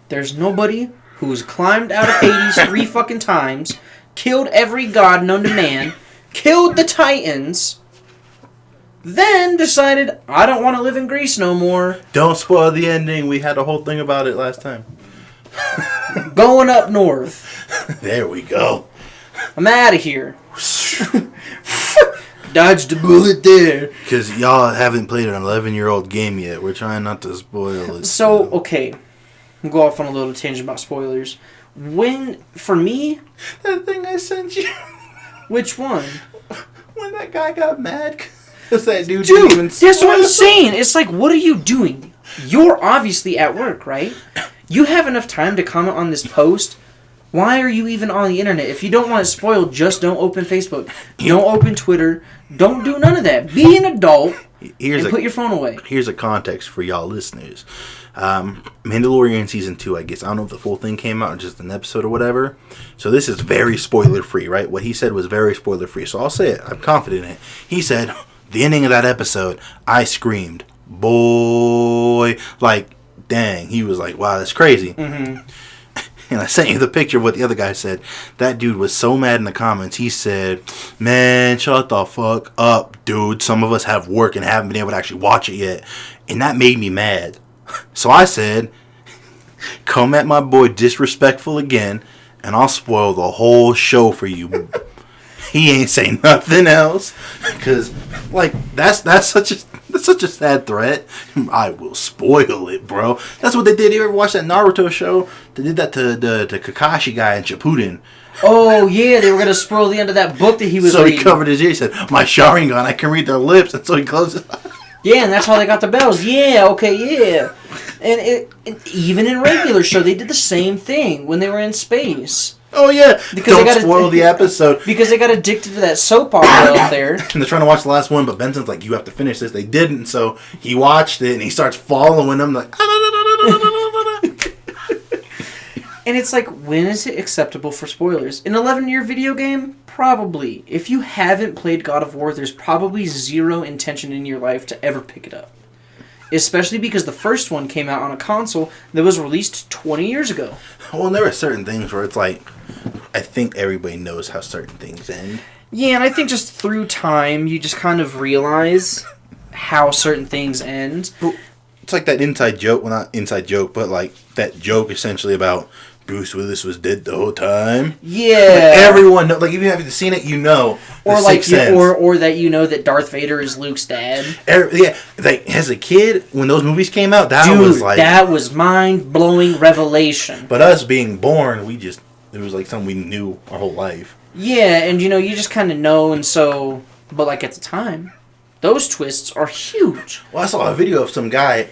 Speaker 2: there's nobody who's climbed out of Hades 3 fucking times, killed every god known to man, killed the Titans, then decided, I don't want to live in Greece no more.
Speaker 1: Don't spoil the ending. We had a whole thing about it last time.
Speaker 2: Going up north.
Speaker 1: There we go.
Speaker 2: I'm out of here. Dodged a bullet there.
Speaker 1: Because y'all haven't played an 11-year-old game yet. We're trying not to spoil it.
Speaker 2: So, okay. I'll go off on a little tangent about spoilers. For me...
Speaker 1: That thing I sent you.
Speaker 2: Which one?
Speaker 1: When that guy got mad. Because that dude didn't even
Speaker 2: that's what I'm saying. It's like, what are you doing? You're obviously at work, right? You have enough time to comment on this post. Why are you even on the internet? If you don't want it spoiled, just don't open Facebook. Don't open Twitter. Don't do none of that. Be an adult and put your phone away.
Speaker 1: Here's a context for y'all listeners. Mandalorian Season 2, I guess. I don't know if the full thing came out or just an episode or whatever. So this is very spoiler-free, right? What he said was very spoiler-free. So I'll say it. I'm confident in it. He said, the ending of that episode, I screamed, boy. Like, dang. He was like, wow, that's crazy. Mm-hmm. And I sent you the picture of what the other guy said. That dude was so mad in the comments. He said, man, shut the fuck up, dude. Some of us have work and haven't been able to actually watch it yet. And that made me mad. So I said, come at my boy disrespectful again, and I'll spoil the whole show for you. He ain't saying nothing else. Because, like, that's such a sad threat. I will spoil it, bro. That's what they did. You ever watch that Naruto show? They did that to Kakashi guy in Shippuden.
Speaker 2: Oh, yeah. They were going to spoil the end of that book that he was reading.
Speaker 1: So he covered his ears. He said, my Sharingan, I can read their lips. And so he closed his eyes.
Speaker 2: Yeah, and that's how they got the bells. Yeah, okay, yeah. And even in regular show, they did the same thing when they were in space.
Speaker 1: Oh, yeah. Because don't spoil the episode.
Speaker 2: Because they got addicted to that soap opera up there.
Speaker 1: And they're trying to watch the last one, but Benson's like, you have to finish this. They didn't, so he watched it, and he starts following them, like...
Speaker 2: And it's like, when is it acceptable for spoilers? An 11-year video game? Probably. If you haven't played God of War, there's probably zero intention in your life to ever pick it up. Especially because the first one came out on a console that was released 20 years ago.
Speaker 1: Well, there are certain things where it's like, I think everybody knows how certain things end.
Speaker 2: Yeah, and I think just through time, you just kind of realize how certain things end.
Speaker 1: It's like that inside joke, well, not inside joke, but like that joke essentially about Bruce Willis was dead the whole time.
Speaker 2: Yeah,
Speaker 1: like everyone know, like even if you've seen it, you know.
Speaker 2: Or like, or that you know that Darth Vader is Luke's dad.
Speaker 1: Yeah, like as a kid, when those movies came out,
Speaker 2: that was mind-blowing revelation.
Speaker 1: But us being born, it was like something we knew our whole life.
Speaker 2: Yeah, and you just kind of know, and so, but like at the time, those twists are huge.
Speaker 1: Well, I saw a video of some guy,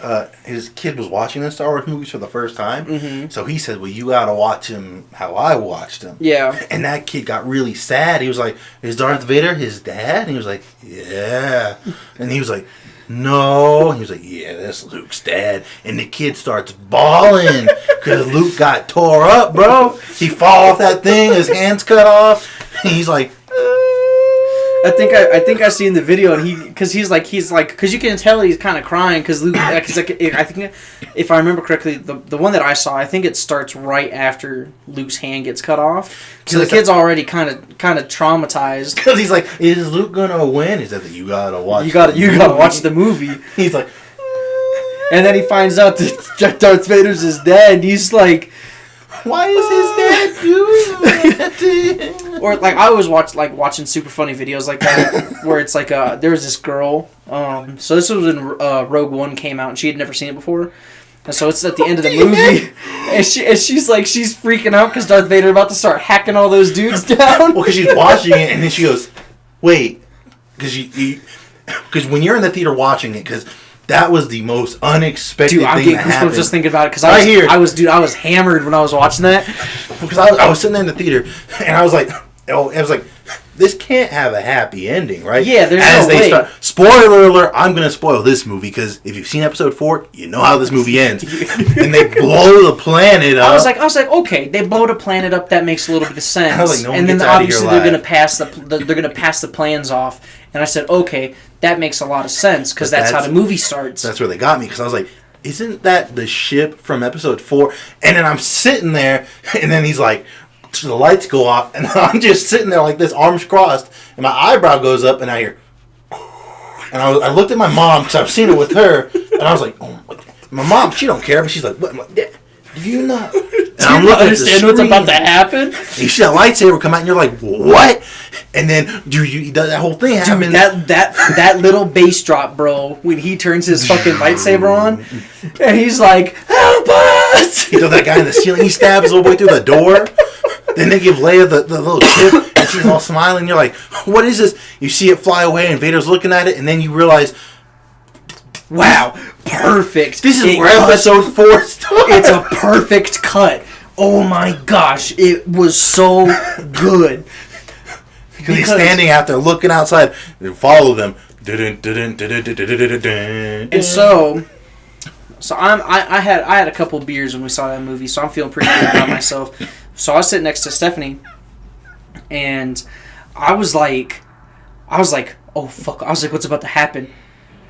Speaker 1: his kid was watching the Star Wars movies for the first time, so he said, well, you gotta watch him how I watched him.
Speaker 2: Yeah.
Speaker 1: And that kid got really sad. He was like, is Darth Vader his dad? And he was like, yeah. And he was like, no. And he was like, yeah, that's Luke's dad. And the kid starts bawling because Luke got tore up, bro. He fall off that thing, his hands cut off. And he's like,
Speaker 2: I think I seen the video, and because you can tell he's kind of crying because Luke. Cause like, I think if I remember correctly, the one that I saw, I think it starts right after Luke's hand gets cut off. So the kid's already kind of traumatized
Speaker 1: because he's like, is Luke gonna win? He said that you gotta watch.
Speaker 2: You gotta watch the movie.
Speaker 1: He's like,
Speaker 2: and then he finds out that Darth Vader's his dad, and he's like,
Speaker 1: why is his dad doing that?
Speaker 2: Or like I always watching super funny videos like that where it's like there was this girl. So this was when Rogue One came out and she had never seen it before, and so it's at the end of the movie, and she's freaking out because Darth Vader about to start hacking all those dudes down.
Speaker 1: Well, because she's watching it and then she goes, wait, because when you're in the theater watching it, because that was the most unexpected thing that happened. Dude, I'm getting goosebumps
Speaker 2: just thinking about it because I was hammered when I was watching that.
Speaker 1: Because I was sitting there in the theater and I was like, this can't have a happy ending, right?
Speaker 2: Yeah, there's no way.
Speaker 1: Spoiler alert, I'm going to spoil this movie because if you've seen episode 4, you know how this movie ends. And they blow the planet up.
Speaker 2: I was like, okay, they blow the planet up, that makes a little bit of sense.
Speaker 1: I was like, no one
Speaker 2: and
Speaker 1: gets
Speaker 2: then
Speaker 1: out
Speaker 2: obviously
Speaker 1: of here
Speaker 2: they're going to pass the plans off. And I said, okay, that makes a lot of sense because that's how the movie starts.
Speaker 1: That's where they got me because I was like, isn't that the ship from episode 4? And then I'm sitting there and then he's like, the lights go off, and I'm just sitting there like this, arms crossed, and my eyebrow goes up, and I hear, and I looked at my mom because I've seen it with her, and I was like, oh my mom, she don't care, but she's like, what? I'm like, do you not? And
Speaker 2: I'm looking understand what's about to happen?
Speaker 1: And you see that lightsaber come out, and you're like, what? And then that whole thing happened.
Speaker 2: Dude, that little bass drop, bro, when he turns his fucking lightsaber on, and he's like, help us!
Speaker 1: He throws that guy in the ceiling, he stabs all the way through the door. Then they give Leia the little tip, and she's all smiling. You're like, what is this? You see it fly away, and Vader's looking at it, and then you realize,
Speaker 2: wow, perfect.
Speaker 1: This is where episode 4 starts.
Speaker 2: It's a perfect cut. Oh my gosh, it was so good.
Speaker 1: Because he's standing out there looking outside, and follow them.
Speaker 2: And so I had a couple beers when we saw that movie, so I'm feeling pretty good about myself. So I was sitting next to Stephanie, and I was like, oh fuck! I was like, what's about to happen?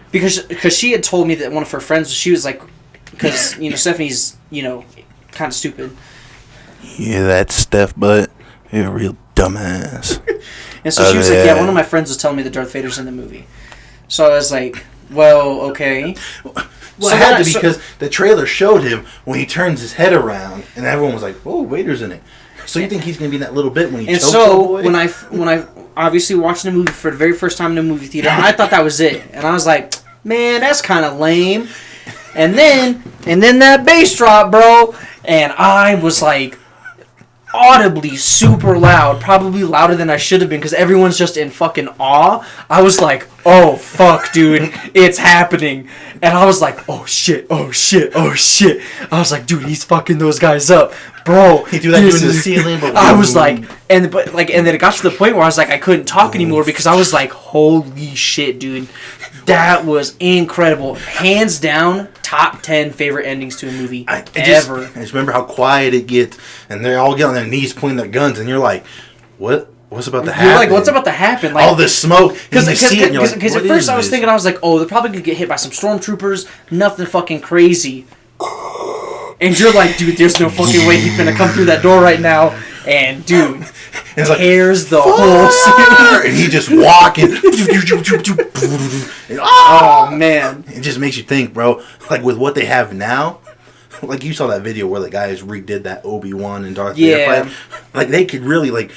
Speaker 2: Because she had told me that one of her friends, she was like, because Stephanie's kind of stupid.
Speaker 3: Yeah, that's Steph, but you're a real dumbass.
Speaker 2: And so she was like, yeah, one of my friends was telling me that Darth Vader's in the movie. So I was like, well, okay.
Speaker 1: Well, it had to be because the trailer showed him when he turns his head around, and everyone was like, "Oh, Vader's in it." So you think he's going to be in that little bit when he chokes? And so
Speaker 2: when I obviously watched the movie for the very first time in the movie theater, I thought that was it, and I was like, "Man, that's kind of lame." And then that bass drop, bro, and I was like, audibly super loud, probably louder than I should have been because everyone's just in fucking awe. I was like, oh fuck, dude, it's happening. And I was like, oh shit. I was like, dude, he's fucking those guys up, bro.
Speaker 1: He threw that dude in the ceiling. But
Speaker 2: I was like, and then it got to the point where I was like, I couldn't talk anymore because I was like, holy shit, dude, that was incredible, hands down. Top 10 favorite endings to a movie ever.
Speaker 1: I just remember how quiet it gets, and they all get on their knees pointing their guns, and you're like, what What's about to
Speaker 2: You're
Speaker 1: happen?
Speaker 2: like, what's about to happen? Like,
Speaker 1: all this smoke.
Speaker 2: Because at first I was thinking, I was like, oh, they're probably going to get hit by some stormtroopers. Nothing fucking crazy. And you're like, dude, there's no fucking way he's going to come through that door right now. And, dude,
Speaker 1: it's like,
Speaker 2: tears the whole scene.
Speaker 1: And he just walking. And,
Speaker 2: oh, man.
Speaker 1: It just makes you think, bro. Like, with what they have now, like, you saw that video where the guys redid that Obi-Wan and Darth Vader fight. Like, they could really, like...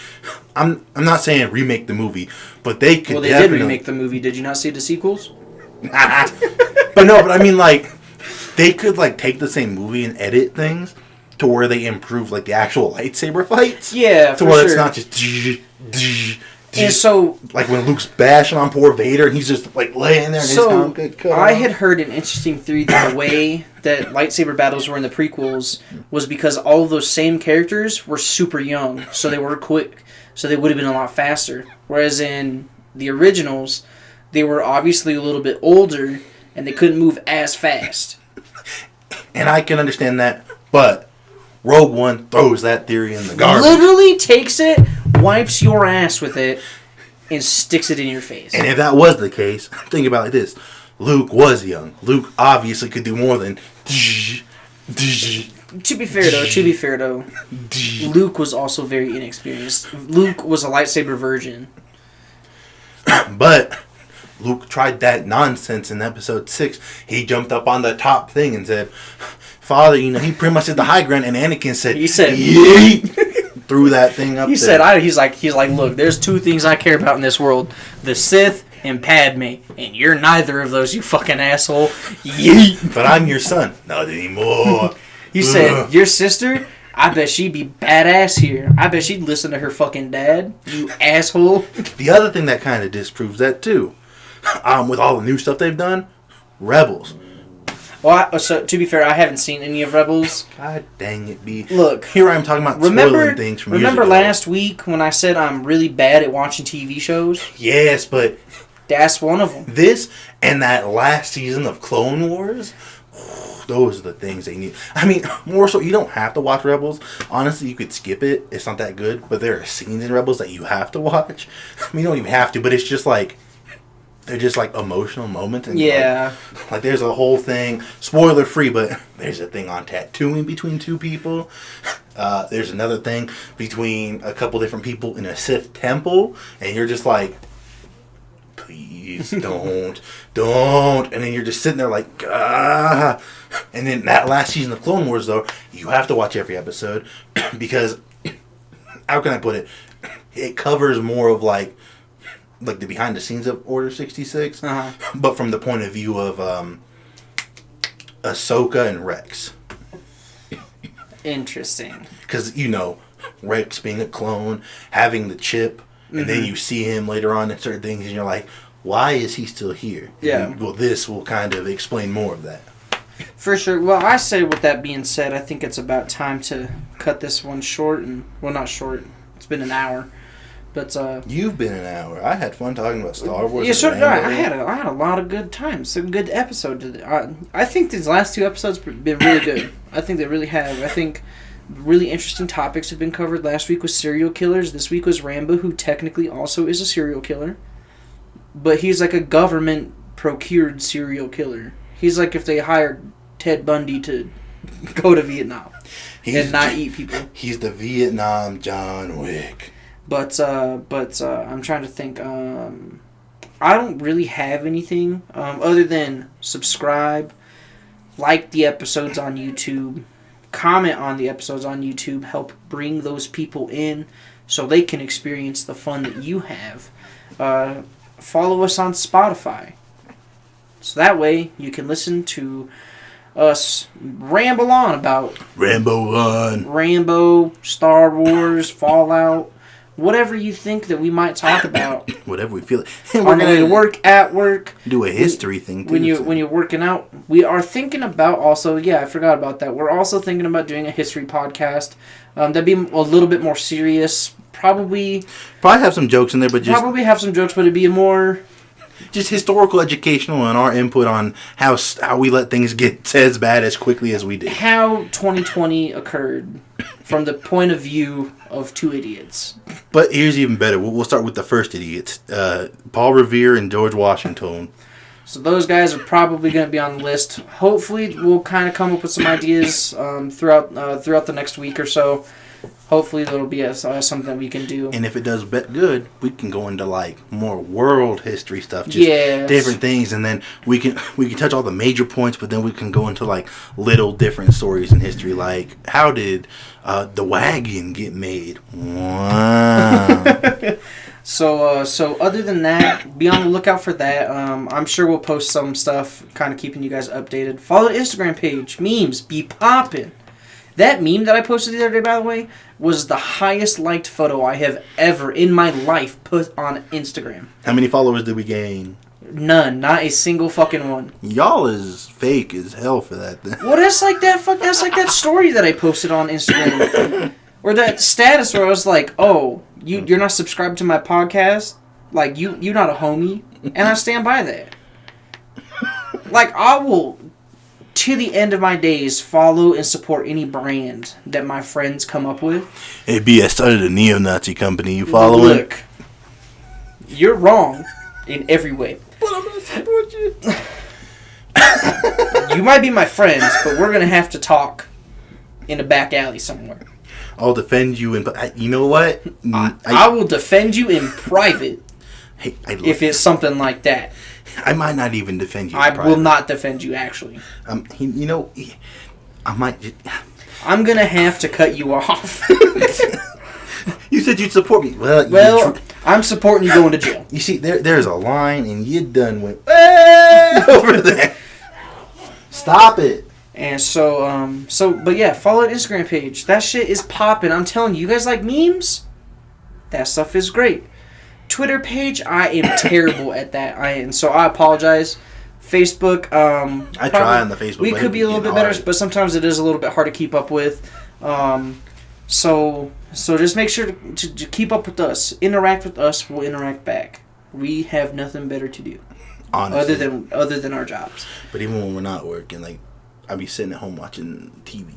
Speaker 1: I'm not saying remake the movie, but they could
Speaker 2: Well, they did remake the movie. Did you not see the sequels?
Speaker 1: but I mean, like, they could, like, take the same movie and edit things to where they improve, like, the actual lightsaber fights.
Speaker 2: Yeah,
Speaker 1: to where it's not just...
Speaker 2: And so...
Speaker 1: Like, when Luke's bashing on poor Vader, and he's just, like, laying there, and his helmet get cut
Speaker 2: I
Speaker 1: off.
Speaker 2: had heard an interesting theory that the way that lightsaber battles were in the prequels was because all of those same characters were super young, so they were quick, so they would have been a lot faster. Whereas in the originals, they were obviously a little bit older, and they couldn't move as fast.
Speaker 1: And I can understand that, but Rogue One throws that theory in the garbage.
Speaker 2: Literally takes it, wipes your ass with it, and sticks it in your face.
Speaker 1: And if that was the case, think about it like this. Luke was young. Luke obviously could do more than...
Speaker 2: To be fair though, Luke was also very inexperienced. Luke was a lightsaber virgin.
Speaker 1: But Luke tried that nonsense in episode 6. He jumped up on the top thing and said, Father, you know, he pretty much did the high ground, and Anakin said, yeet, threw that thing up
Speaker 2: he
Speaker 1: there.
Speaker 2: Said, he's like, look, there's two things I care about in this world. The Sith and Padme. And you're neither of those, you fucking asshole. Yeet.
Speaker 1: But I'm your son. Not anymore.
Speaker 2: He said, your sister, I bet she'd be badass here. I bet she'd listen to her fucking dad, you asshole.
Speaker 1: The other thing that kind of disproves that, too, with all the new stuff they've done, Rebels.
Speaker 2: Well, so to be fair, I haven't seen any of Rebels.
Speaker 1: God dang it, B.
Speaker 2: Look,
Speaker 1: here I am talking about spoiling things from years ago.
Speaker 2: Remember last week when I said I'm really bad at watching TV shows?
Speaker 1: Yes, but...
Speaker 2: That's one of them.
Speaker 1: This and that last season of Clone Wars, those are the things they need. I mean, more so, you don't have to watch Rebels. Honestly, you could skip it. It's not that good. But there are scenes in Rebels that you have to watch. I mean, you don't even have to, but it's just like... They're just like emotional moments. And
Speaker 2: yeah.
Speaker 1: Like there's a whole thing, spoiler free, but there's a thing on tattooing between two people. There's another thing between a couple different people in a Sith temple. And you're just like, please don't. And then you're just sitting there like, ah. And then that last season of Clone Wars, though, you have to watch every episode. Because, how can I put it? It covers more of like the behind the scenes of Order 66, but from the point of view of Ahsoka and Rex.
Speaker 2: Interesting.
Speaker 1: Because, you know, Rex being a clone, having the chip, and then you see him later on in certain things, and you're like, why is he still here?
Speaker 2: Yeah.
Speaker 1: And, well, this will kind of explain more of that.
Speaker 2: For sure. Well, I say with that being said, I think it's about time to cut this one short. Well, not short. It's been an hour. But
Speaker 1: you've been an hour. I had fun talking about Star Wars.
Speaker 2: Yeah, sure. I had a lot of good times. Some good episode. I think these last two episodes have been really good. I think they really have. I think really interesting topics have been covered. Last week was serial killers. This week was Rambo, who technically also is a serial killer, but he's like a government procured serial killer. He's like if they hired Ted Bundy to go to Vietnam and not eat people.
Speaker 1: He's the Vietnam John Wick.
Speaker 2: But I'm trying to think. I don't really have anything other than subscribe, like the episodes on YouTube, comment on the episodes on YouTube, help bring those people in so they can experience the fun that you have. Follow us on Spotify. So that way you can listen to us ramble on about Rambo, Star Wars, Fallout, whatever you think that we might talk about.
Speaker 1: Whatever we feel.
Speaker 2: On the way to work, at work.
Speaker 1: Do a history thing too.
Speaker 2: When you're working out. We are thinking about also, I forgot about that. We're also thinking about doing a history podcast. That'd be a little bit more serious. Probably
Speaker 1: have some jokes in there, but just...
Speaker 2: Probably have some jokes, but it'd be a more...
Speaker 1: Just historical, educational, and our input on how we let things get as bad as quickly as we did.
Speaker 2: How 2020 occurred from the point of view of two idiots.
Speaker 1: But here's even better. We'll start with the first idiots. Paul Revere and George Washington.
Speaker 2: So those guys are probably going to be on the list. Hopefully, we'll kind of come up with some ideas throughout the next week or so. Hopefully, that'll be something that we can do.
Speaker 1: And if it does good, we can go into like more world history stuff, just different things, and then we can touch all the major points, but then we can go into like little different stories in history, like how did the wagon get made? Wow.
Speaker 2: So other than that, be on the lookout for that. I'm sure we'll post some stuff, kind of keeping you guys updated. Follow the Instagram page. Memes be popping. That meme that I posted the other day, by the way, was the highest liked photo I have ever in my life put on Instagram.
Speaker 1: How many followers did we gain?
Speaker 2: None. Not a single fucking one.
Speaker 1: Y'all is fake as hell for that.
Speaker 2: Well, that's like that story that I posted on Instagram. Or that status where I was like, oh, you're not subscribed to my podcast? Like, you're not a homie? And I stand by that. Like, I will, to the end of my days, follow and support any brand that my friends come up with.
Speaker 3: Hey, B, I started a neo-Nazi company. You following?
Speaker 2: Look, you're wrong in every way.
Speaker 1: But I'm going to support you.
Speaker 2: You might be my friends, but we're going to have to talk in a back alley somewhere.
Speaker 1: I'll defend you, you know what?
Speaker 2: I will defend you in private.
Speaker 1: Hey,
Speaker 2: if it's something like that.
Speaker 1: I might not even defend you.
Speaker 2: I will not defend you, actually.
Speaker 1: You know, I might just...
Speaker 2: I'm going to have to cut you off.
Speaker 1: You said you'd support me.
Speaker 2: Well, I'm supporting you going to jail.
Speaker 1: You see, there's a line, and you done went over there. Stop it.
Speaker 2: And but yeah, follow the Instagram page. That shit is popping. I'm telling you, you guys like memes? That stuff is great. Twitter page, I am terrible at that. So I apologize. Facebook,
Speaker 1: I try on the Facebook.
Speaker 2: We could be a little bit better, but sometimes it is a little bit hard to keep up with. So just make sure to keep up with us. Interact with us. We'll interact back. We have nothing better to do.
Speaker 1: Honestly.
Speaker 2: Other than our jobs.
Speaker 1: But even when we're not working, like, I'll be sitting at home watching TV.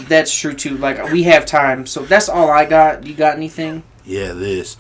Speaker 2: That's true too. Like, we have time, so that's all I got. You got anything?
Speaker 1: Yeah, this.